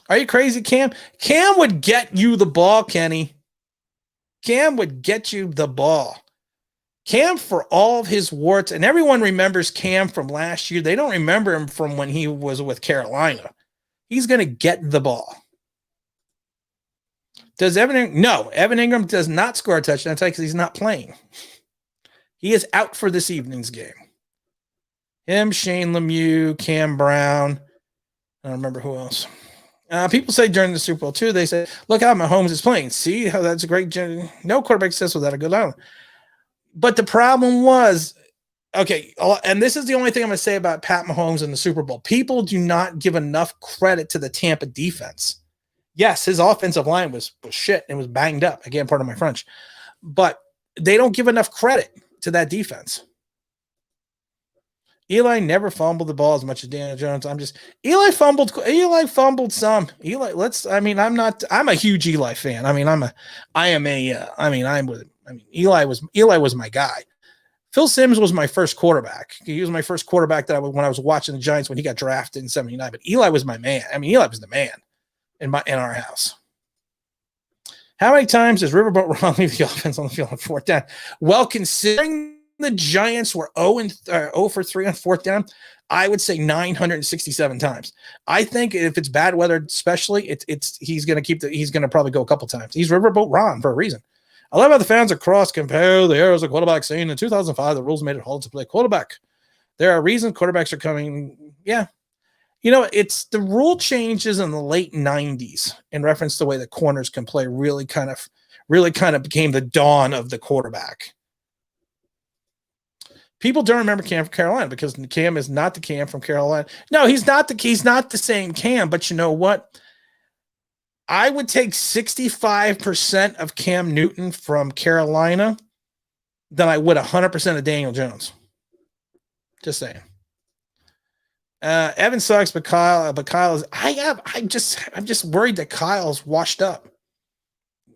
Are you crazy, Cam? Cam would get you the ball, Kenny. Cam would get you the ball. Cam, for all of his warts, and everyone remembers Cam from last year. They don't remember him from when he was with Carolina. He's going to get the ball. Does Evan Ingram? No, Evan Ingram does not score a touchdown because he's not playing. He is out for this evening's game. Him, Shane Lemieux, Cam Brown. I don't remember who else. People say during the Super Bowl too, they say, look how Mahomes is playing. See how that's a great. No quarterback success without a good line. But the problem was, okay, and this is the only thing I'm going to say about Pat Mahomes in the Super Bowl. People do not give enough credit to the Tampa defense. Yes, his offensive line was shit and was banged up. Again, part of my French. But they don't give enough credit to that defense. Eli never fumbled the ball as much as Daniel Jones. Eli fumbled some. I'm a huge Eli fan. Eli was my guy. Phil Simms was my first quarterback. He was my first quarterback when I was watching the Giants when he got drafted in 79. But Eli was my man. Eli was the man in our house. How many times does Riverboat Ron leave the offense on the field on 4th down? Well, considering the Giants were 0 for 3 on 4th down, I would say 967 times. I think if it's bad weather, especially, he's going to probably go a couple times. He's Riverboat Ron for a reason. I love how the fans across compare the eras of quarterback, saying in 2005 the rules made it hard to play quarterback. There are reasons quarterbacks are coming. Yeah, it's the rule changes in the late 90s in reference to the way the corners can play. Really kind of became the dawn of the quarterback. People don't remember Cam from Carolina because Cam is not the Cam from Carolina. No, he's not the same Cam, but you know what? I would take 65% of Cam Newton from Carolina than I would 100% of Daniel Jones. Just saying. Evan sucks, but Kyle is. I'm just worried that Kyle's washed up.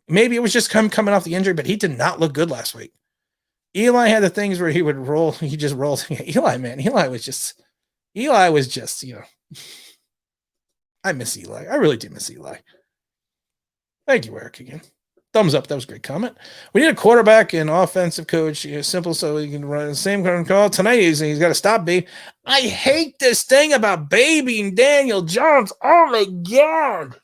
Maybe it was just coming off the injury, but he did not look good last week. Eli had the things where he would roll. He just rolled. Eli, man. Eli was just, I miss Eli. I really do miss Eli. Thank you, Eric, again. Thumbs up. That was a great comment. We need a quarterback and offensive coach. Simple so he can run the same kind of call. Tonight he's got to stop baby. I hate this thing about babying Daniel Jones. Oh, my God.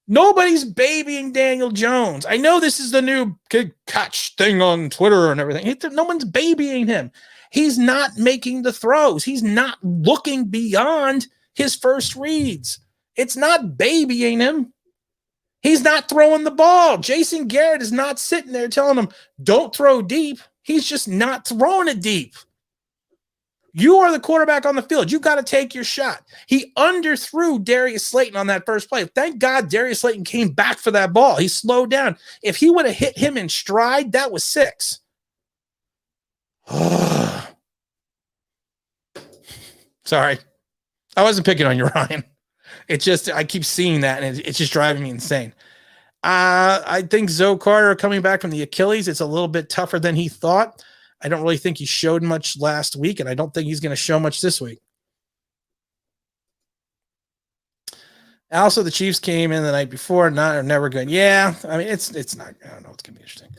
Nobody's babying Daniel Jones. I know this is the new kid catch thing on Twitter and everything. No one's babying him. He's not making the throws. He's not looking beyond his first reads. It's not babying him. He's not throwing the ball. Jason Garrett is not sitting there telling him, don't throw deep. He's just not throwing it deep. You are the quarterback on the field. You got to take your shot. He underthrew Darius Slayton on that first play. Thank God Darius Slayton came back for that ball. He slowed down. If he would have hit him in stride, that was 6. Sorry. I wasn't picking on you, Ryan. It's just, I keep seeing that, and it's just driving me insane. I think Zoe Carter coming back from the Achilles, it's a little bit tougher than he thought. I don't really think he showed much last week, and I don't think he's going to show much this week. Also, the Chiefs came in the night before, are never good. Yeah, I mean, it's not, I don't know, it's going to be interesting.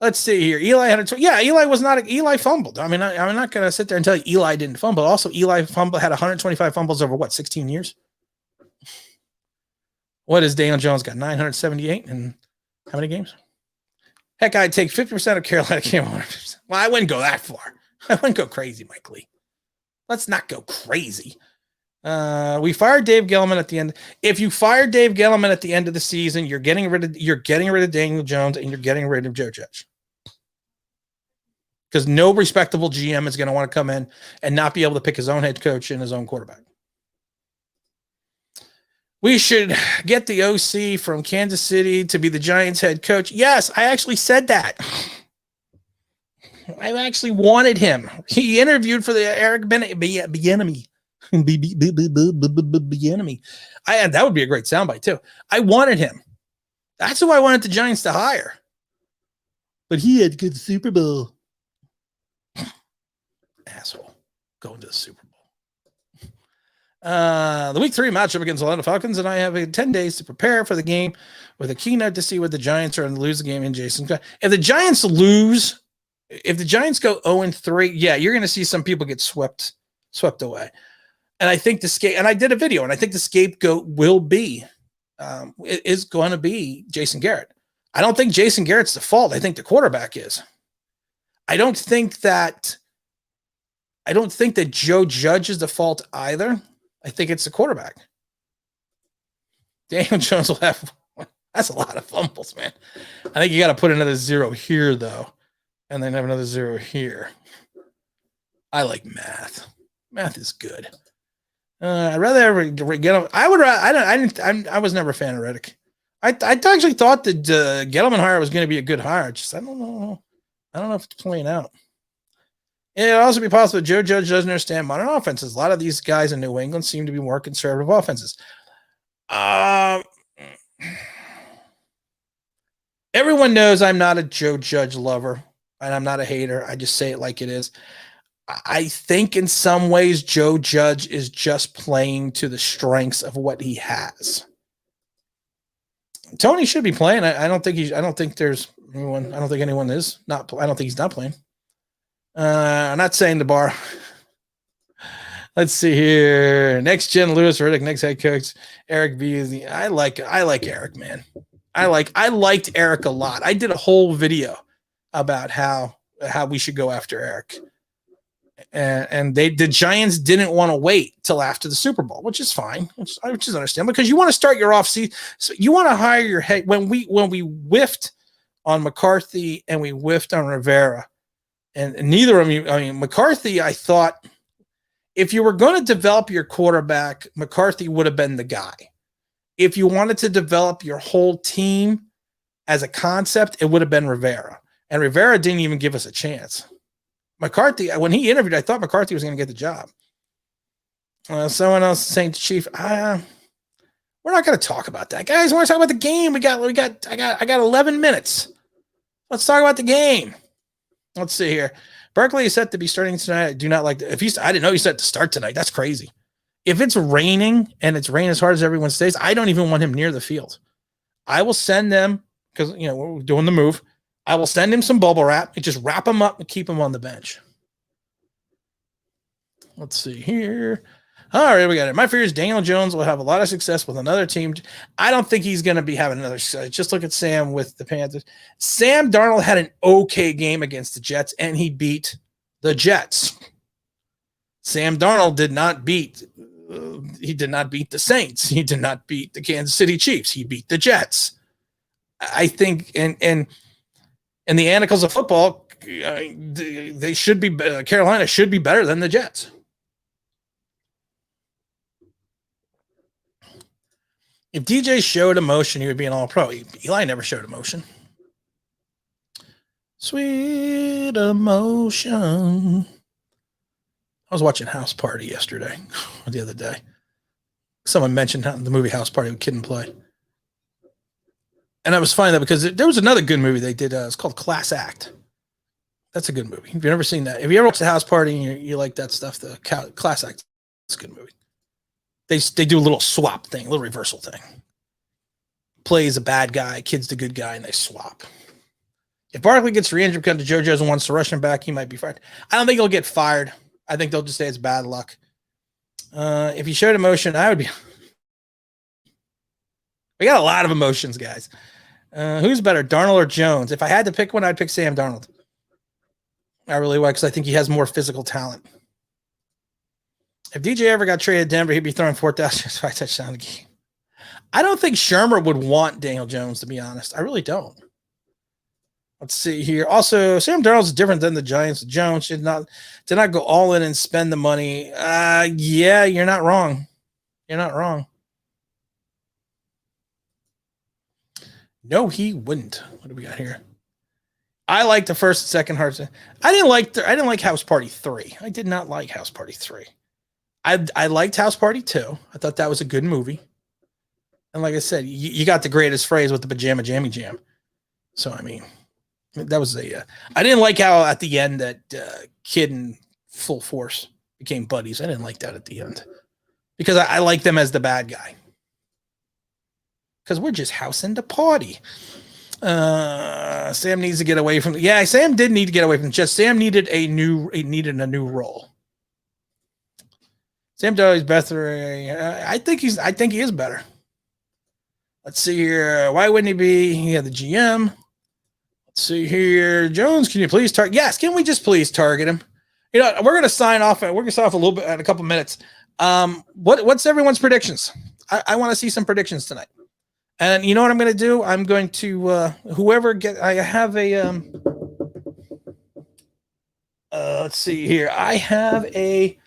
Let's see here. Eli had Eli fumbled. I mean, I'm not going to sit there and tell you Eli didn't fumble. Also, Eli had 125 fumbles over 16 years? What is Daniel Jones got? 978 in how many games? Heck, I'd take 50% of Carolina game. Well, I wouldn't go that far. I wouldn't go crazy, Mike Lee. Let's not go crazy. We fired Dave Gettleman at the end. If you fire Dave Gettleman at the end of the season, you're getting rid of Daniel Jones and you're getting rid of Joe Judge. Because no respectable GM is going to want to come in and not be able to pick his own head coach and his own quarterback. We should get the OC from Kansas City to be the Giants head coach. Yes, I actually said that. I actually wanted him. He interviewed for the Eric Bieniemy. That would be a great soundbite too. I wanted him. That's who I wanted the Giants to hire. But he had to go to the Super Bowl. Asshole. Going to the Super Bowl. The week 3 matchup against the Atlanta Falcons, and I have 10 days to prepare for the game with a keynote to see what the Giants are and lose the game in Jason. If the Giants lose, if the Giants go 0-3, yeah, you're going to see some people get swept away. And I think and I did a video, and I think the scapegoat will be, is going to be Jason Garrett. I don't think Jason Garrett's the fault. I think the quarterback is. I don't think that Joe Judge is the fault either. I think it's the quarterback. Daniel Jones will have, that's a lot of fumbles, man. I think you got to put another 0 here, though, and then have another 0 here. I like math. Math is good. I'd rather ever get him. I was never a fan of Reddick. I actually thought that Gettleman hire was going to be a good hire. Just I don't know if it's playing out. It'd also be possible Joe Judge doesn't understand modern offenses. A lot of these guys in New England seem to be more conservative offenses. Everyone knows I'm not a Joe Judge lover, and I'm not a hater. I just say it like it is. I think in some ways Joe Judge is just playing to the strengths of what he has. Tony should be playing. I don't think anyone is not. I don't think he's not playing. I'm not saying the bar. Let's see here. Next gen Lewis Riddick, next head coach Eric B. I like Eric, man. I liked Eric a lot. I did a whole video about how we should go after Eric. And the Giants didn't want to wait till after the Super Bowl, which is fine, which is understandable, because you want to start your offseason. So you want to hire your head. When we whiffed on McCarthy and we whiffed on Rivera, and neither of you, I mean, McCarthy, I thought if you were going to develop your quarterback, McCarthy would have been the guy. If you wanted to develop your whole team as a concept, it would have been Rivera. And Rivera didn't even give us a chance. McCarthy, when he interviewed, I thought McCarthy was going to get the job. Someone else saying to Chief, we're not going to talk about that. Guys, I want to talk about the game. I got 11 minutes. Let's talk about the game. Let's see here. Berkeley is set to be starting tonight. I do not like I didn't know he's set to start tonight. That's crazy. If it's raining and it's raining as hard as everyone says, I don't even want him near the field. I will send them because we're doing the move. I will send him some bubble wrap and just wrap him up and keep him on the bench. Let's see here. All right, we got it. My fear is Daniel Jones will have a lot of success with another team. I don't think he's going to be having another. Just look at Sam with the Panthers. Sam Darnold had an okay game against the Jets, and he beat the Jets. Sam Darnold did not beat. He did not beat the Saints. He did not beat the Kansas City Chiefs. He beat the Jets. I think, and in the annals of football, they should be. Carolina should be better than the Jets. If DJ showed emotion, he would be an all-pro. Eli never showed emotion. Sweet emotion. I was watching House Party yesterday, or the other day. Someone mentioned the movie House Party with Kid and Play. And I was finding that because there was another good movie they did. It's called Class Act. That's a good movie. If you've never seen that, if you ever watched the House Party and you like that stuff, the Class Act, it's a good movie. They do a little swap thing, a little reversal thing. Plays a bad guy, kid's the good guy, and they swap. If Barkley gets re-injured because Joe Johnson wants to rush him back, he might be fired. I don't think he'll get fired. I think they'll just say it's bad luck. If he showed emotion, I would be. We got a lot of emotions, guys. Who's better, Darnold or Jones? If I had to pick one, I'd pick Sam Darnold. I really would, because I think he has more physical talent. If DJ ever got traded to Denver, he'd be throwing 4,000 5 touchdowns a game. I don't think Shermer would want Daniel Jones, to be honest. I really don't. Let's see here. Also, Sam Darnold's different than the Giants. Jones did not go all in and spend the money. Yeah, you're not wrong. You're not wrong. No, he wouldn't. What do we got here? I like the first and second Hearts. I didn't like House Party 3. I did not like House Party 3. I liked House Party 2. I thought that was a good movie. And like I said, you got the greatest phrase with the pajama jammy jam. So, I mean, that was I didn't like how at the end that Kid and Full Force became buddies. I didn't like that at the end. Because I like them as the bad guy. Because we're just housing the party. Sam needs to get away from. Yeah, Sam did need to get away from. Just Sam needed a new role. Sam Darnold's better. I think he is better. Let's see here. Why wouldn't he be? He had the GM. Let's see here. Jones, can you please target? Yes. Can we just please target him? We're going to sign off. We're going to sign off a little bit in a couple minutes. What's everyone's predictions? I want to see some predictions tonight. And you know what I'm going to do? I'm going to I have a let's see here. I have a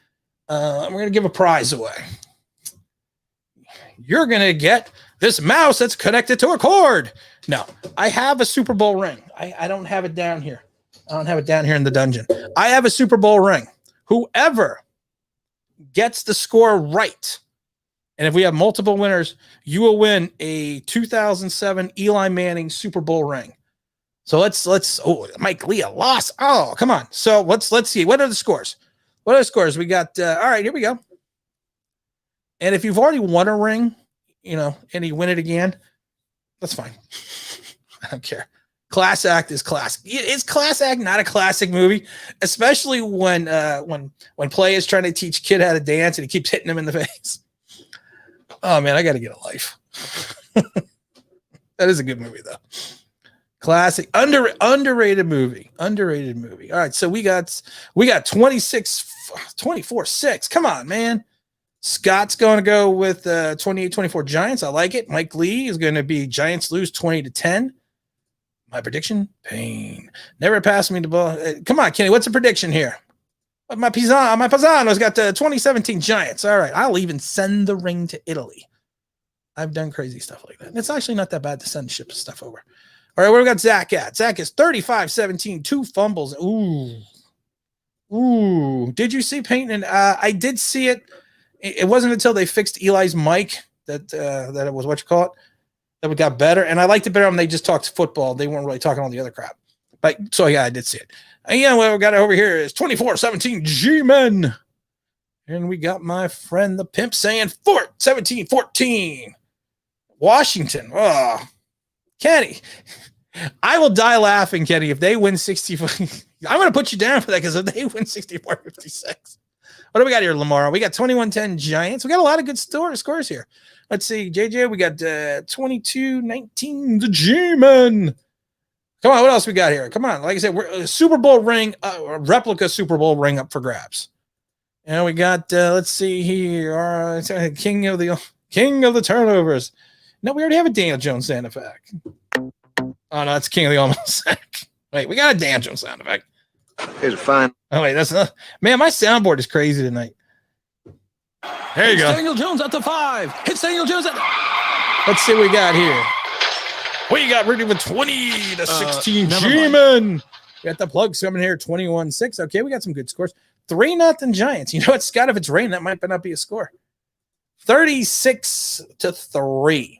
I'm going to give a prize away. You're going to get this mouse that's connected to a cord. No, I have a Super Bowl ring. I don't have it down here. I don't have it down here in the dungeon. I have a Super Bowl ring. Whoever gets the score right, and if we have multiple winners, you will win a 2007 Eli Manning Super Bowl ring. So let's Mike Leah lost. Oh, come on. So let's see. What are the scores? We got all right, here we go. And if you've already won a ring, and you win it again, that's fine. I don't care. Class Act is classic. Is Class Act not a classic movie? Especially when Play is trying to teach Kid how to dance and he keeps hitting him in the face. Oh man, I got to get a life. That is a good movie though. Classic, underrated movie. All right, so we got 24-6. Come on, man. Scott's going to go with 28-24 Giants. I like it. Mike Lee is going to be Giants lose 20-10. My prediction, pain. Never pass me the ball. Come on, Kenny. What's the prediction here? My Pisano's got the 2017 Giants. All right, I'll even send the ring to Italy. I've done crazy stuff like that. It's actually not that bad to send ship stuff over. All right, where we got Zach at? Zach is 35-17, 2 fumbles. Ooh. Did you see Peyton? I did see it. It wasn't until they fixed Eli's mic that it was that we got better. And I liked it better when they just talked football. They weren't really talking all the other crap. But so yeah, I did see it. And yeah, what we got over here is 24-17 G-Men. And we got my friend the pimp saying 17-14. Washington. Oh. Kenny, I will die laughing, Kenny, if they win 64. I'm going to put you down for that because if they win 64-56. What do we got here, Lamar? We got 21-10 Giants. We got a lot of good scores here. Let's see, JJ, we got 22-19 the G-Men. Come on, what else we got here? Come on, like I said, we're a Super Bowl ring, a replica Super Bowl ring up for grabs. And we got, let's see here, king of the turnovers. No, we already have a Daniel Jones sound effect. Oh no, that's king of the almost sack. Wait, we got a Daniel Jones sound effect. Here's a fine. Oh wait, that's not. Man, my soundboard is crazy tonight. There you go. Daniel Jones at the 5. Hits Daniel Jones at. Let's see what we got here. We got Rudy with 20-16 never G-Men. We got the plugs coming here, 21-6. Okay, we got some good scores. 3-0 Giants. You know what, Scott? If it's rain, that might not be a score. 36-3.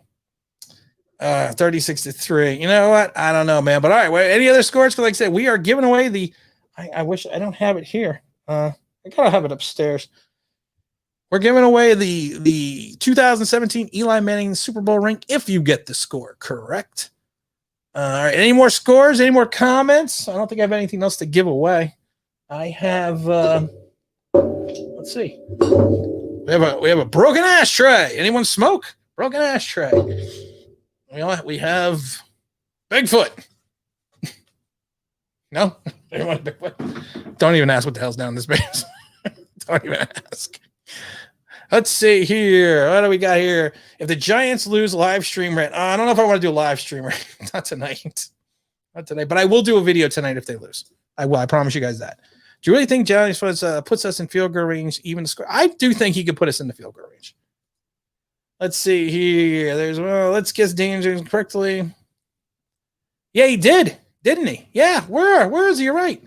36-3. You know what? I don't know, man. But all right, well, any other scores? Because like I said, we are giving away the. I wish I don't have it here. I gotta have it upstairs. We're giving away the 2017 Eli Manning Super Bowl ring if you get the score correct. All right. Any more scores? Any more comments? I don't think I have anything else to give away. I have. Let's see. We have a broken ashtray. Anyone smoke? Broken ashtray. We have Bigfoot. No? Everyone Bigfoot? Don't even ask what the hell's down this base. Don't even ask. Let's see here. What do we got here? If the Giants lose, live stream rant. I don't know if I want to do a live stream rant. Not tonight. Not tonight. But I will do a video tonight if they lose. I will. I promise you guys that. Do you really think Giants puts us in field goal range, even to score? I do think he could put us in the field goal range. Let's see here. Let's guess Daniel Jones correctly. Yeah, he did, didn't he? Yeah, where is he? You're right.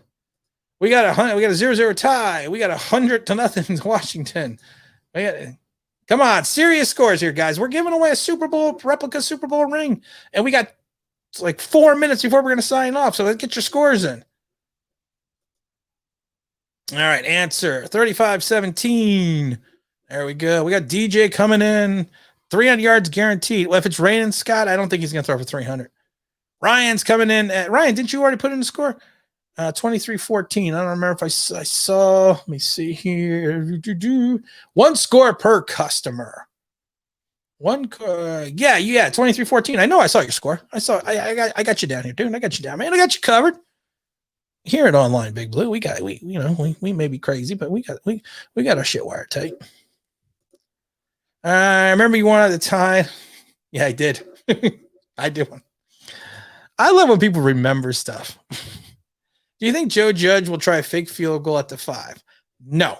We got a 0-0 tie. We got 100-0 in Washington. Come on, serious scores here, guys. We're giving away a Super Bowl replica Super Bowl ring, and we got like 4 minutes before we're going to sign off. So let's get your scores in. All right, answer 35-17. There we go. We got DJ coming in. 300 yards guaranteed. Well, if it's raining, Scott, I don't think he's going to throw for 300. Ryan's coming in. Ryan, didn't you already put in the score? 23-14. I don't remember if I saw. Let me see here. One score per customer. Yeah, 23-14. I know I saw your score. I got you down here, dude. I got you down, man. I got you covered. Here at Online Big Blue, we may be crazy, but we got our shit wired tight. I remember you wanted the tie. Yeah, I did. I did one. I love when people remember stuff. Do you think Joe Judge will try a fake field goal at the 5? No,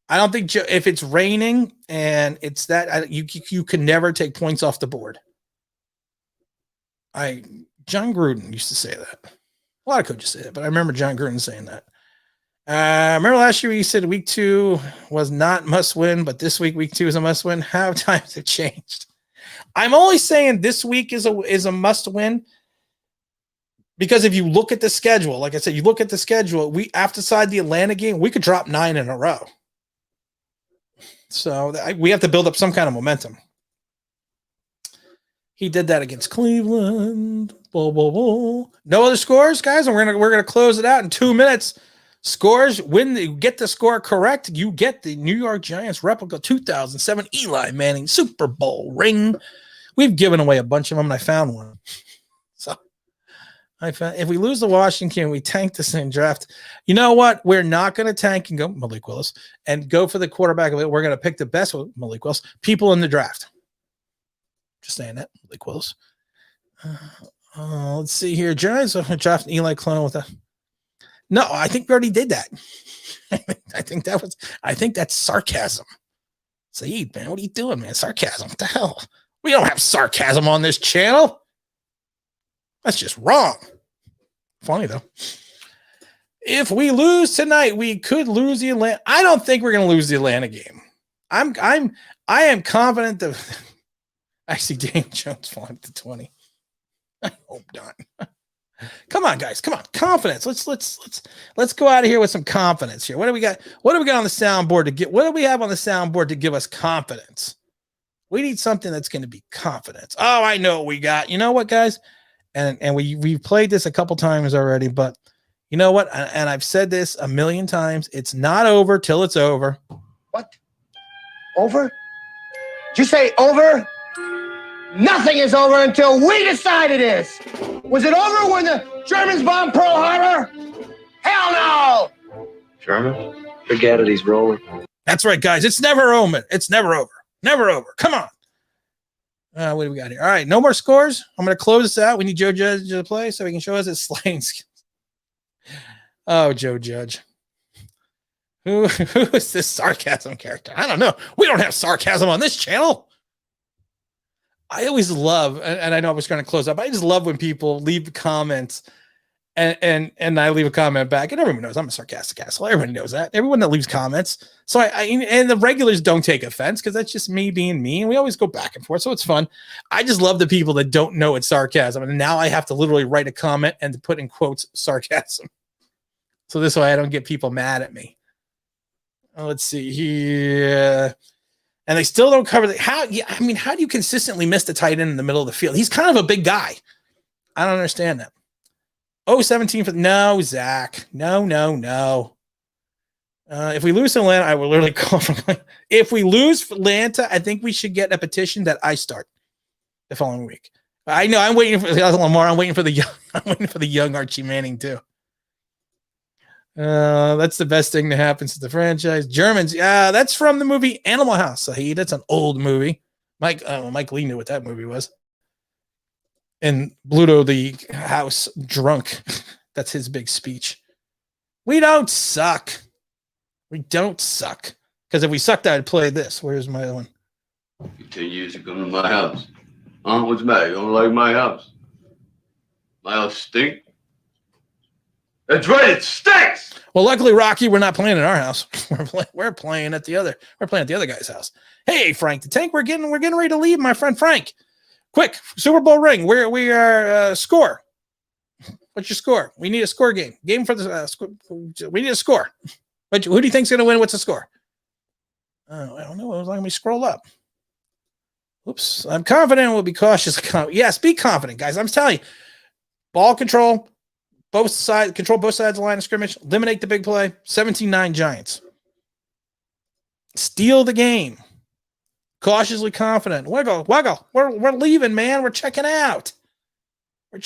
I don't think. If it's raining and it's that, you can never take points off the board. John Gruden used to say that. A lot of coaches say that, but I remember John Gruden saying that. Remember last year he said week 2 was not must win, but this week 2 is a must win. How times have changed? I'm only saying this week is a must win because if you look at the schedule, like I said, you look at the schedule, we after the Atlanta game, we could drop 9 in a row. So we have to build up some kind of momentum. He did that against Cleveland. No other scores, guys, and we're gonna close it out in 2 minutes. Scores, when you get the score correct, you get the New York Giants replica 2007 Eli Manning Super Bowl ring. We've given away a bunch of them, and I found one. So if we lose to Washington, we tank the same draft. You know what? We're not going to tank and go Malik Willis and go for the quarterback of it. We're going to pick the best Malik Willis people in the draft. Just saying that, Malik Willis. Let's see here. Giants are drafting Eli clone with a. No, I think we already did that. I think that's sarcasm. Saeed, man, what are you doing, man? Sarcasm. What the hell? We don't have sarcasm on this channel. That's just wrong. Funny though. If we lose tonight, we could lose the Atlanta. I don't think we're going to lose the Atlanta game. I am confident that I see Daniel Jones falling to 20. I hope not. Come on, guys. Come on. Confidence. Let's go out of here with some confidence here. What do we got? What do we got on the soundboard to get? What do we have on the soundboard to give us confidence? We need something that's going to be confidence. Oh, I know what we got. You know what, guys? and we've played this a couple times already, but you know what? And I've said this a million times. It's not over till it's over. What? Over? Did you say over? Nothing is over until we decide it is. Was it over when the Germans bombed Pearl Harbor? Hell no! German? Forget it, he's rolling. That's right, guys. It's never over. It's never over. Never over. Come on. What do we got here? All right, no more scores. I'm going to close this out. We need Joe Judge to play so he can show us his slaying skills. Oh, Joe Judge. Who is this sarcasm character? I don't know. We don't have sarcasm on this channel. I always love, and I know I was going to close up. I just love when people leave comments and I leave a comment back, and everyone knows I'm a sarcastic asshole. Everyone knows that. Everyone that leaves comments. So and the regulars don't take offense because that's just me being me, and we always go back and forth. So it's fun. I just love the people that don't know it's sarcasm, and now I have to literally write a comment and to put in quotes sarcasm. So this way I don't get people mad at me. Let's see here. And they still don't cover how do you consistently miss the tight end in the middle of the field? He's kind of a big guy. I don't understand that. 17 for no, Zach. No. If we lose to Atlanta, I will literally call from. If we lose Atlanta, I think we should get a petition that I start the following week. I know I'm waiting for Lamar. I'm waiting for the young Archie Manning too. That's the best thing to happen to the franchise. Germans, that's from the movie Animal House. Sahid, that's an old movie. Mike Lee knew what that movie was. And Bluto the House drunk. That's his big speech. We don't suck. Because if we sucked, I'd play this. Where's my other one? 10 years you come to my house. Huh? What's the matter? You don't like my house? My house stink? That's right, it stinks! Well, luckily, Rocky, we're not playing at our house. We're playing at the other guy's house. Hey, Frank the Tank, we're getting ready to leave, my friend Frank. Quick, Super Bowl ring. We are score. What's your score? We need a score game. Game for the we need a score. But who do you think's going to win? What's the score? Oh, I don't know. Let me scroll up. Oops. I'm confident. We'll be cautious. Yes, be confident, guys. I'm telling you. Ball control. Control both sides of the line of scrimmage. Eliminate the big play. 17-9 Giants. Steal the game. Cautiously confident. Wiggle. We're leaving, man. We're checking out. We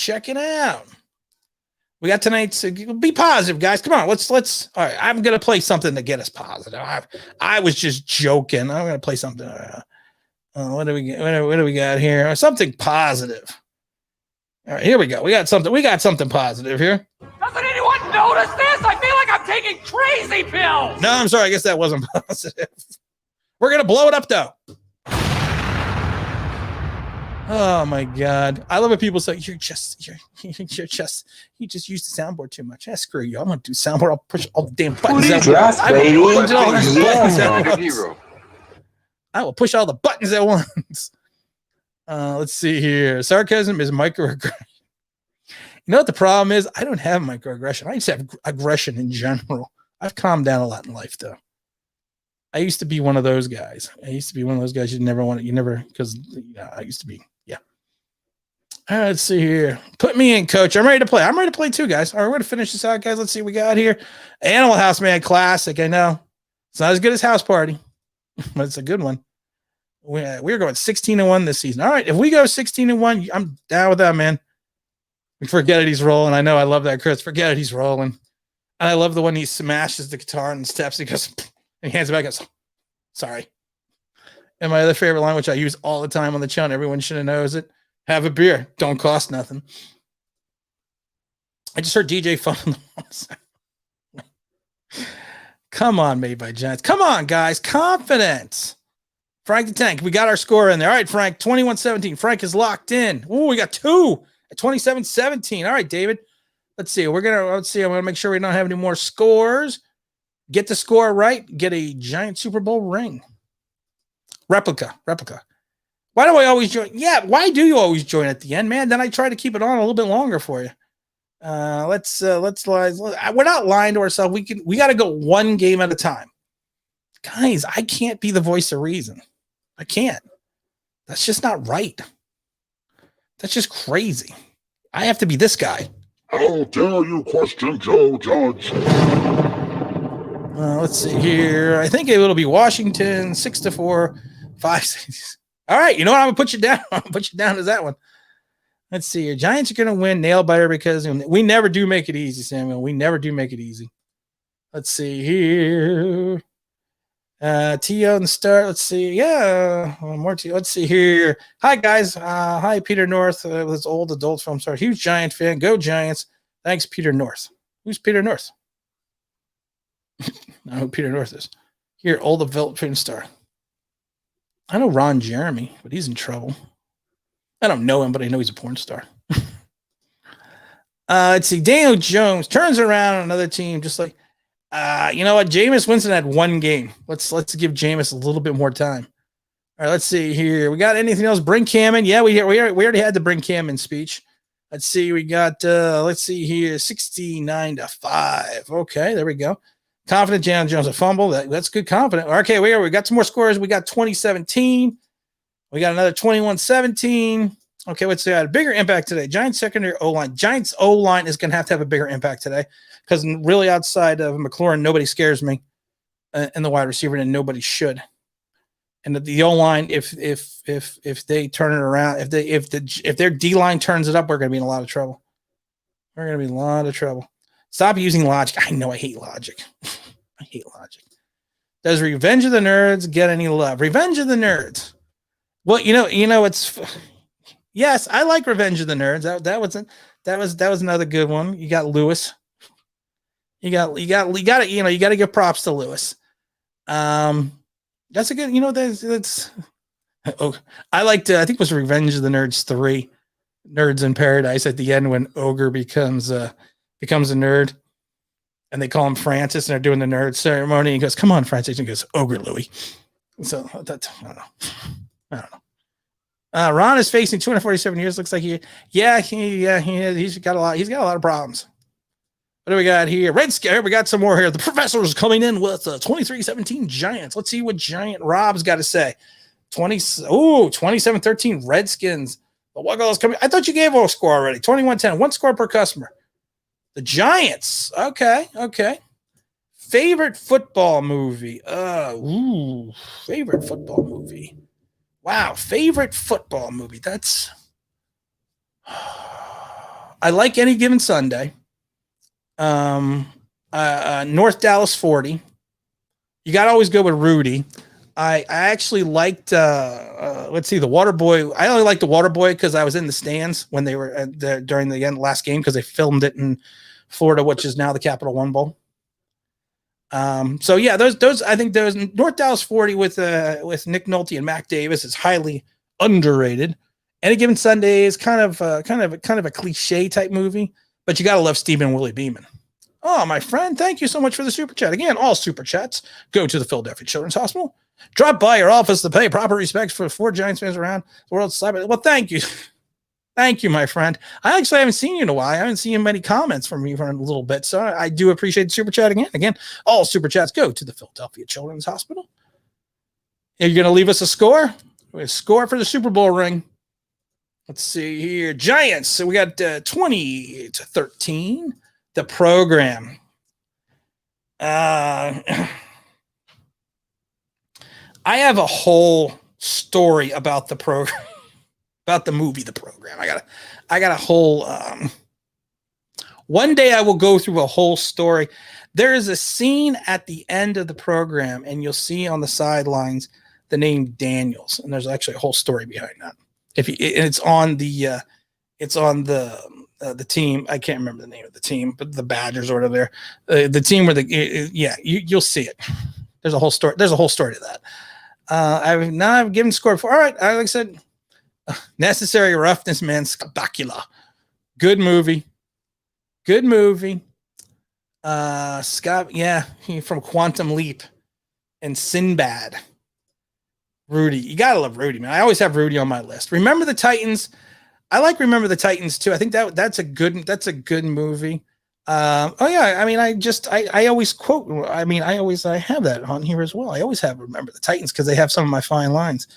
got tonight's. Be positive, guys. Come on. Let's. All right. I'm gonna play something to get us positive. I was just joking. I'm gonna play something. What do we got here? Something positive. All right, here we go. We got something positive here. Doesn't anyone notice this? I feel like I'm taking crazy pills. No, I'm sorry. I guess that wasn't positive. We're going to blow it up, though. Oh, my God. I love when people say, you just used the soundboard too much. Screw you. I'm going to do soundboard. I'll push all the damn buttons. I will push all the buttons at once. Let's see here. Sarcasm is microaggression. You know what the problem is? I don't have microaggression. I just have aggression in general. I've calmed down a lot in life, though. I used to be one of those guys. I used to be yeah. All right, let's see here. Put me in, coach. I'm ready to play. I'm ready to play too, guys. All right, we're going to finish this out, guys. Let's see what we got here. Animal House, man. Classic. I know. It's not as good as House Party, but it's a good one. We're going 16-1 this season. All right, if we go 16-1, I'm down with that, man. Forget it, he's rolling. I know, I love that, Chris. Forget it, he's rolling. And I love the one he smashes the guitar and steps. He goes, and he hands it back. And goes, sorry. And my other favorite line, which I use all the time on the channel, everyone should have knows it. Have a beer. Don't cost nothing. I just heard DJ phone. Come on, Made by Giants. Come on, guys. Confidence. Frank the Tank, we got our score in there. All right, Frank, 21-17. Frank is locked in. Oh, we got two at 27-17. All right, David. Let's see. I'm going to make sure we don't have any more scores. Get the score right. Get a giant Super Bowl ring. Replica. Why do I always join? Yeah, why do you always join at the end, man? Then I try to keep it on a little bit longer for you. Let's lie. We're not lying to ourselves. We got to go one game at a time. Guys, I can't be the voice of reason. I can't. That's just not right. That's just crazy. I have to be this guy. How dare you question Joe Judge? Let's see here. I think it'll be Washington 6-4, 5-6. All right, you know what? I'm gonna put you down. I'm gonna put you down as that one. Let's see here. Giants are gonna win nail biter because we never do make it easy, Samuel. We never do make it easy. Let's see here. T.O. and start. Let's see. Yeah, more T.O. Let's see here. Hi, guys. Hi, Peter North. This old adult film star. Huge Giant fan. Go Giants. Thanks, Peter North. Who's Peter North? I don't know who Peter North is. Here, old adult film star. I know Ron Jeremy, but he's in trouble. I don't know him, but I know he's a porn star. Let's see. Daniel Jones turns around on another team, just like, you know what? Jameis Winston had one game. Let's give Jameis a little bit more time. All right, let's see here. We got anything else? Bring Cam in. Yeah, we already had the Bring Cam in speech. Let's see. We got, let's see here, 69-5. Okay, there we go. Confident Daniel Jones a fumble. That's good confident. Okay, we got some more scores. We got 2017. We got another 21-17. Okay, let's see. A bigger impact today. Giants secondary O-line. Giants O-line is going to have a bigger impact today because really outside of McLaurin, nobody scares me in the wide receiver, and nobody should. And the O-line, if they turn it around, if their D-line turns it up, we're going to be in a lot of trouble. We're going to be in a lot of trouble. Stop using logic. I know I hate logic. I hate logic. Does Revenge of the Nerds get any love? Revenge of the Nerds. Well, you know, it's yes, I like Revenge of the Nerds. That was another good one. You got Lewis. You got to give props to Lewis. That's a good, that's oh, I liked I think it was Revenge of the Nerds 3, Nerds in Paradise at the end when Ogre becomes a nerd. And they call him Francis, and they're doing the nerd ceremony. He goes, "Come on, Francis." And he goes, "Ogre Louie." So I don't know. Ron is facing 247 years. Looks like he's got a lot. He's got a lot of problems. What do we got here? Red Scare. We got some more here. The professor's coming in with 23-17 Giants. Let's see what Giant Rob's got to say. 27-13 Redskins. The Wuggles coming. I thought you gave a score already. 21-10. One score per customer. The Giants. Okay. Favorite football movie. Favorite football movie. Wow, favorite football movie. That's I like Any Given Sunday. North Dallas 40. You got to always go with Rudy. I actually liked let's see, the Waterboy. I only liked the Waterboy because I was in the stands when they were during the last game because they filmed it in Florida, which is now the Capital One Bowl. So yeah, those I think those North Dallas 40 with Nick Nolte and Mac Davis is highly underrated. Any Given Sunday is kind of a cliche type movie, but you gotta love Stephen Willie Beeman. Oh, my friend, thank you so much for the super chat. Again, all super chats go to the Philadelphia Children's Hospital. Drop by your office to pay proper respects for 4 Giants fans around the world. Well, thank you. Thank you, my friend. I actually haven't seen you in a while. I haven't seen many comments from you for a little bit, so I do appreciate the super chat again. Again, all super chats go to the Philadelphia Children's Hospital. Are you going to leave us a score? A score for the Super Bowl ring. Let's see here. Giants. So we got 20-13. The program. I have a whole story about the program. About the movie, The Program. I got a whole one day I will go through a whole story. There is a scene at the end of the program, and you'll see on the sidelines the name Daniels, and there's actually a whole story behind that. It's on the team. I can't remember the name of the team, but the Badgers or whatever. The team where you'll see it. There's a whole story. There's a whole story to that. I've given score for. All right, like I said. Necessary Roughness, man. Scabacula. Good movie. Scott, from Quantum Leap and Sinbad. Rudy. You gotta love Rudy, man. I always have Rudy on my list. Remember the Titans. I like Remember the Titans too. I think that's a good movie. I always quote. I have that on here as well. I always have Remember the Titans because they have some of my fine lines.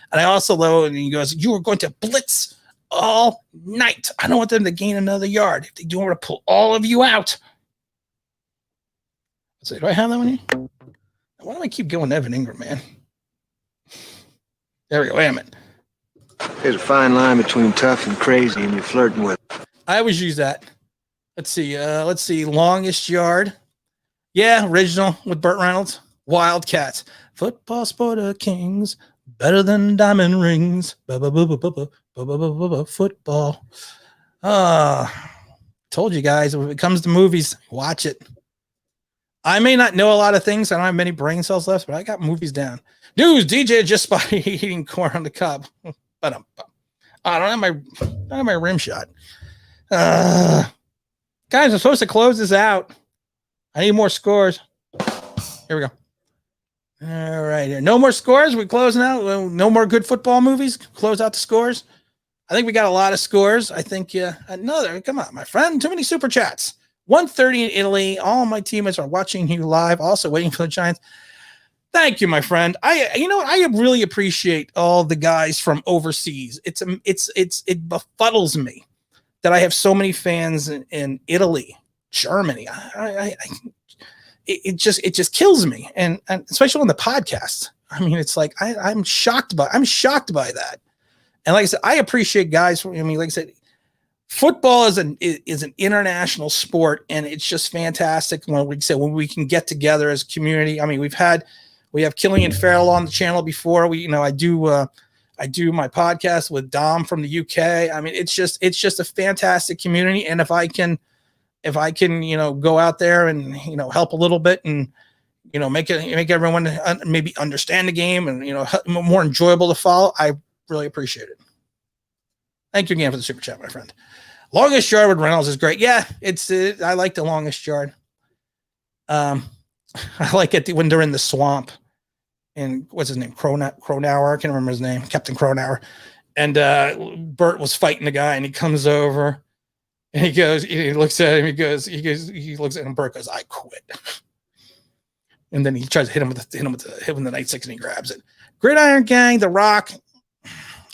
And I also love, and he goes, "You were going to blitz all night. I don't want them to gain another yard. If they do, I'm going to pull all of you out. Let's see, do I have that one here? Why do I keep going Evan Ingram, man? There we go. Wait a minute. There's a fine line between tough and crazy, and you're flirting with. I always use that. Let's see. Longest yard. Yeah, original with Burt Reynolds. Wildcats. Football sport of kings. Better than diamond rings. Football. Told you guys, when it comes to movies, watch it. I may not know a lot of things. I don't have many brain cells left, but I got movies down. News: DJ just spotted eating corn on the cob. But I don't have my rim shot. Guys, I'm supposed to close this out. I need more scores. Here we go. All right. No more scores. We're closing out. No more good football movies. Close out the scores. I think we got a lot of scores. I think another. Come on, my friend. Too many super chats. 1:30 in Italy. All my teammates are watching you live. Also waiting for the Giants. Thank you, my friend. I really appreciate all the guys from overseas. It befuddles me that I have so many fans in Italy, Germany. It just kills me, and especially on the podcast. I mean, it's like I'm shocked by that. And like I said, I appreciate guys. I mean, like I said, football is an international sport, and it's just fantastic when we can get together as a community. I mean, we have Killian Farrell on the channel before. I do my podcast with Dom from the UK. I mean, it's just a fantastic community. And if I can, go out there and, help a little bit and, make everyone maybe understand the game and, more enjoyable to follow, I really appreciate it. Thank you again for the super chat, my friend. Longest yard with Reynolds is great. Yeah, I like the longest yard. I like it when they're in the swamp. And what's his name? Cronauer. I can't remember his name. Captain Cronauer. And Bert was fighting the guy, and he comes over, and he looks at him. He looks at him. Bert goes, "I quit." And then he tries to hit him with the nightsticks, and he grabs it. Gridiron Gang, The Rock.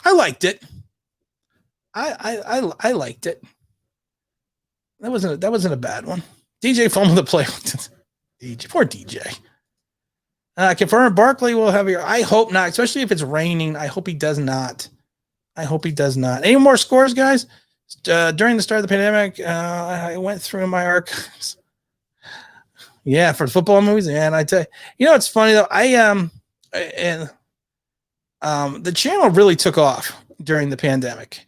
I liked it. I liked it. That wasn't a bad one. DJ fumbled the play. DJ, poor DJ. Confirm Barkley will have I hope not, especially if it's raining. I hope he does not. Any more scores, guys? During the start of the pandemic, I went through my archives. Yeah, for football movies. Yeah, and I tell you, it's funny though. The channel really took off during the pandemic,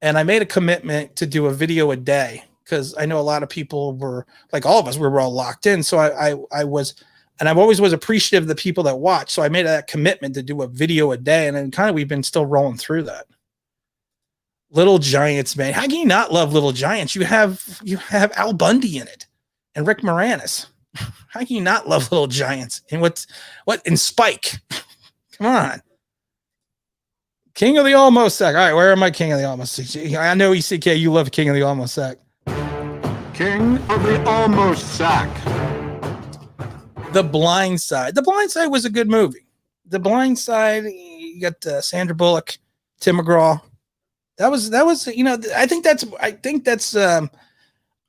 and I made a commitment to do a video a day because I know a lot of people were like all of us. We were all locked in, so I was. And I've always was appreciative of the people that watch. So I made that commitment to do a video a day. And then kind of we've been still rolling through that. Little Giants, man. How can you not love Little Giants? You have Al Bundy in it and Rick Moranis. How can you not love Little Giants? And what in Spike? Come on. King of the Almost Sack. All right, where am I? King of the Almost Sack. I know ECK, you love King of the Almost Sack. King of the Almost Sack. The Blind Side. The Blind Side was a good movie. The Blind Side, you got Sandra Bullock, Tim McGraw. That was,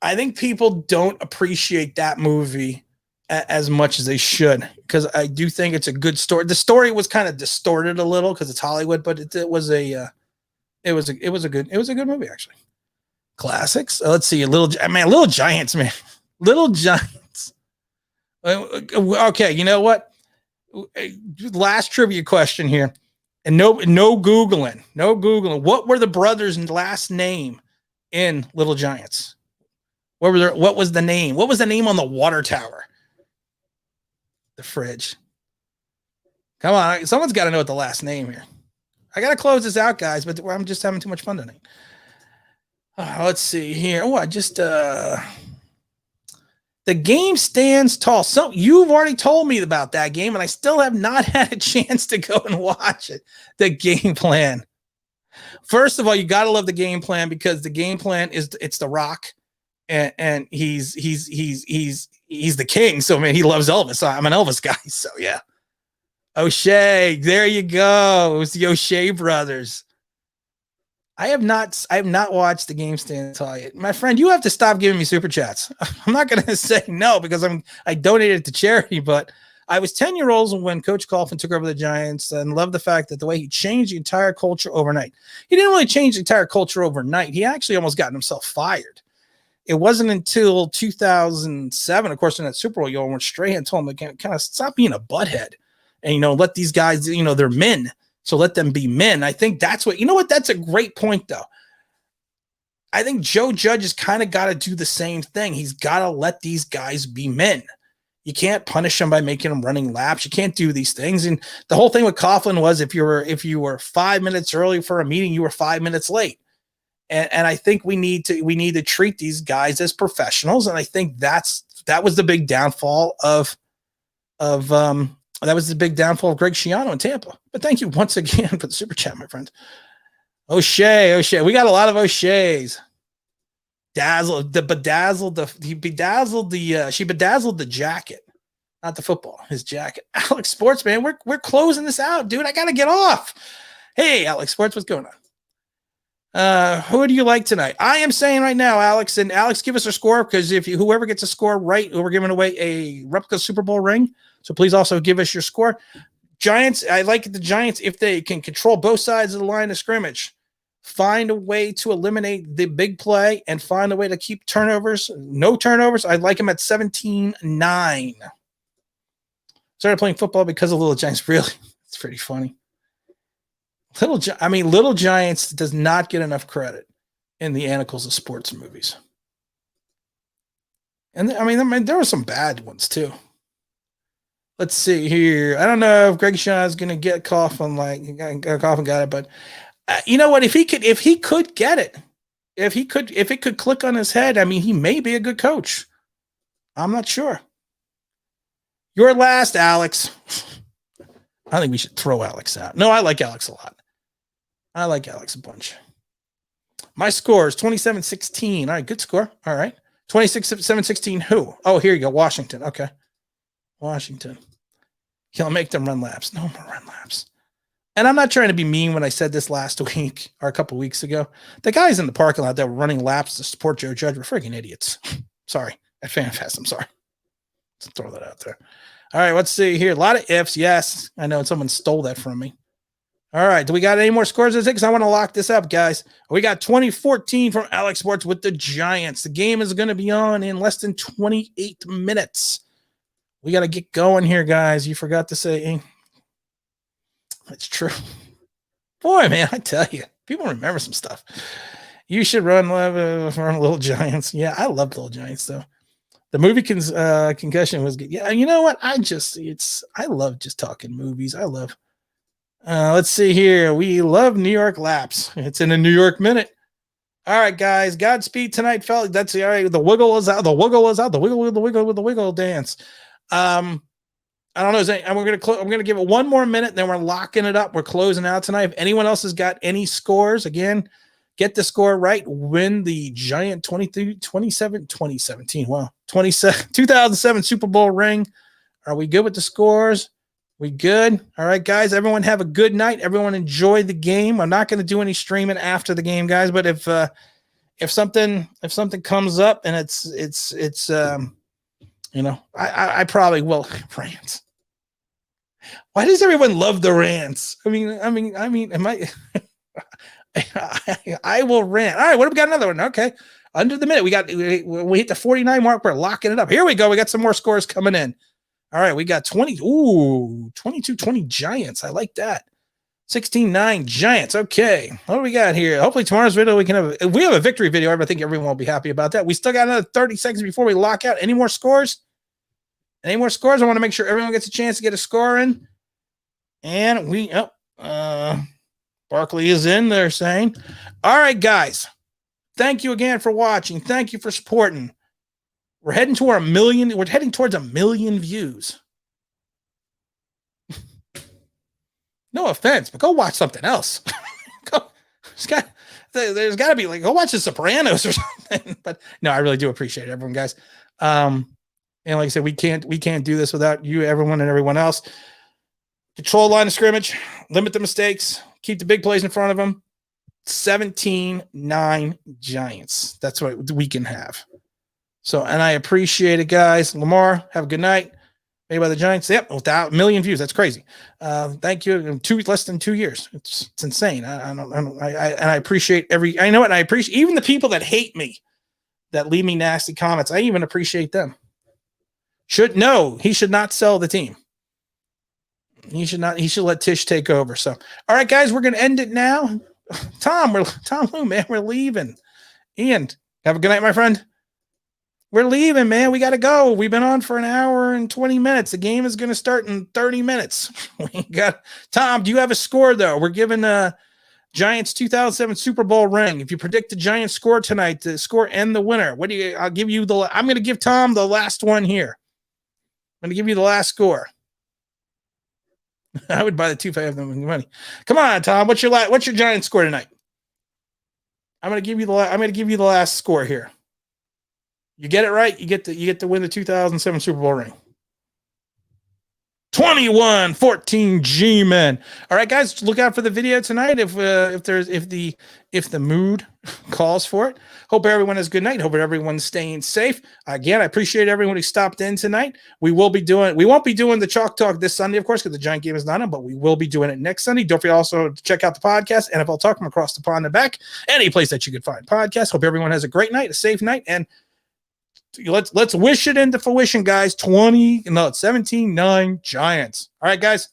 I think people don't appreciate that movie as much as they should, because I do think it's a good story. The story was kind of distorted a little because it's Hollywood, but it was a good movie actually. Classics. Let's see, Little Giants, man. Little Giants. Okay, you know what? Last trivia question here, and no googling. What were the brothers' last name in Little Giants? What was the name? What was the name on the water tower? The fridge. Come on, someone's got to know what the last name here. I got to close this out, guys, but I'm just having too much fun tonight. Let's see here. Oh, I just the game stands tall. So you've already told me about that game, and I still have not had a chance to go and watch it. The game plan. First of all, you got to love the game plan because the game plan it's The Rock, and he's the king. So man, he loves Elvis. So I'm an Elvis guy. So yeah. O'Shea, there you go. It was the O'Shea brothers. I have not watched the game stand tall yet. My friend, you have to stop giving me super chats. I'm not going to say no because I donated to charity, but I was 10 years old when Coach Coughlin took over the Giants and loved the fact that the way he changed the entire culture overnight. He didn't really change the entire culture overnight. He actually almost gotten himself fired. It wasn't until 2007, of course, in that Super Bowl, when Strahan told him to kind of stop being a butthead and, let these guys, they're men. So let them be men. I think that's that's a great point, though. I think Joe Judge has kind of got to do the same thing. He's got to let these guys be men. You can't punish them by making them running laps. You can't do these things. And the whole thing with Coughlin was if you were 5 minutes early for a meeting, you were 5 minutes late. And I think we need to treat these guys as professionals. And I think that was the big downfall of Greg Schiano in Tampa. But thank you once again for the super chat, my friend. O'Shea. We got a lot of O'Sheas. She bedazzled the jacket, not the football, his jacket. Alex Sports, man, we're closing this out, dude. I gotta get off. Hey, Alex Sports, what's going on? Who do you like tonight? I am saying right now, Alex, and Alex, give us a score because whoever gets a score right, we're giving away a replica Super Bowl ring. So please also give us your score. Giants, I like the Giants if they can control both sides of the line of scrimmage, find a way to eliminate the big play, and find a way to keep turnovers. No turnovers. I'd like them at 17-9. Started playing football because of Little Giants. Really? It's pretty funny. Little Giants does not get enough credit in the annals of sports movies. And there were some bad ones too. Let's see here. I don't know if Greg Shaw is going to get Coughlin Coughlin got it, but you know what? If he could get it, if it could click on his head, he may be a good coach. I'm not sure. Your last, Alex. I think we should throw Alex out. No, I like Alex a lot. I like Alex a bunch. My score is 27-16. All right, good score. All right. 26-7-16 who? Oh, here you go. Washington. Okay. Washington. He'll make them run laps. No more run laps. And I'm not trying to be mean when I said this last week or a couple weeks ago. The guys in the parking lot that were running laps to support Joe Judge were freaking idiots. Sorry. At FanFest, I'm sorry. Let's throw that out there. All right, let's see here. A lot of ifs. Yes, I know someone stole that from me. All right, do we got any more scores to take? Because I want to lock this up, guys. We got 2014 from Alex Sports with the Giants. The game is going to be on in less than 28 minutes. We got to get going here, guys. You forgot to say. It's true. Boy, man, I tell you, people remember some stuff. You should run from Little Giants. Yeah, I love Little Giants, though. The movie Concussion was good. Yeah, you know what? I love just talking movies. I love. Let's see here. We love New York laps. It's in a New York minute. All right, guys. Godspeed tonight, fellas. That's all right. The wiggle is out. The wiggle is out. The wiggle dance. I don't know. I'm gonna give it one more minute, then we're locking it up. We're closing out tonight. If anyone else has got any scores, again, get the score right. Win the giant 2017. Wow, 2007 Super Bowl ring. Are we good with the scores? We good? All right, guys. Everyone have a good night. Everyone enjoy the game. I'm not going to do any streaming after the game, guys. But if something comes up and it's I probably will rant. Why does everyone love the rants? I mean, am I? I will rant. All right, what have we got? Another one. Okay, under the minute. We hit the 49 mark. We're locking it up. Here we go. We got some more scores coming in. All right, we got 22-20 Giants. I like that. 16-9 Giants. Okay, what do we got here? Hopefully tomorrow's video if we have a victory video, I think everyone will be happy about that. We still got another 30 seconds before we lock out. Any more scores? I want to make sure everyone gets a chance to get a score in. And Barkley is in there saying, all right, guys, thank you again for watching. Thank you for supporting. We're heading to We're heading towards 1 million views. No offense, but go watch something else. There's got to be go watch The Sopranos or something. But no, I really do appreciate everyone, guys. And like I said, we can't do this without you, everyone, and everyone else. Control line of scrimmage, limit the mistakes, keep the big plays in front of them. 17-9 Giants. That's what we can have. So, and I appreciate it, guys. Lamar, have a good night. Made by the Giants. Yep, without a million views. That's crazy. Thank you. Less than 2 years. It's insane. I appreciate I know it. And I appreciate even the people that hate me, that leave me nasty comments. I even appreciate them. He should not sell the team. He should let Tish take over. So, all right, guys, we're going to end it now. Tom Lou, man, we're leaving. Ian, have a good night, my friend. We're leaving, man. We got to go. We've been on for an hour and 20 minutes. The game is going to start in 30 minutes. We got Tom. Do you have a score though? We're giving Giants 2007 Super Bowl ring. If you predict the Giants score tonight, the score and the winner, I'm going to give Tom the last one here. I'm going to give you the last score. I would buy the 2-5 them money. Come on, Tom. What's your Giants score tonight? I'm going to give you the last score here. You get it right, you get to win the 2007 Super Bowl ring. 21-14 G-Men. All right, guys, look out for the video tonight if the mood calls for it. Hope everyone has a good night. Hope everyone's staying safe. Again, I appreciate everyone who stopped in tonight. We won't be doing the Chalk Talk this Sunday, of course, because the Giant game is not on, but we will be doing it next Sunday. Don't forget also to check out the podcast, NFL Talk from across the pond and back, any place that you could find podcasts. Hope everyone has a great night, a safe night, and let's wish it into fruition, guys. 17-9 Giants. All right, guys.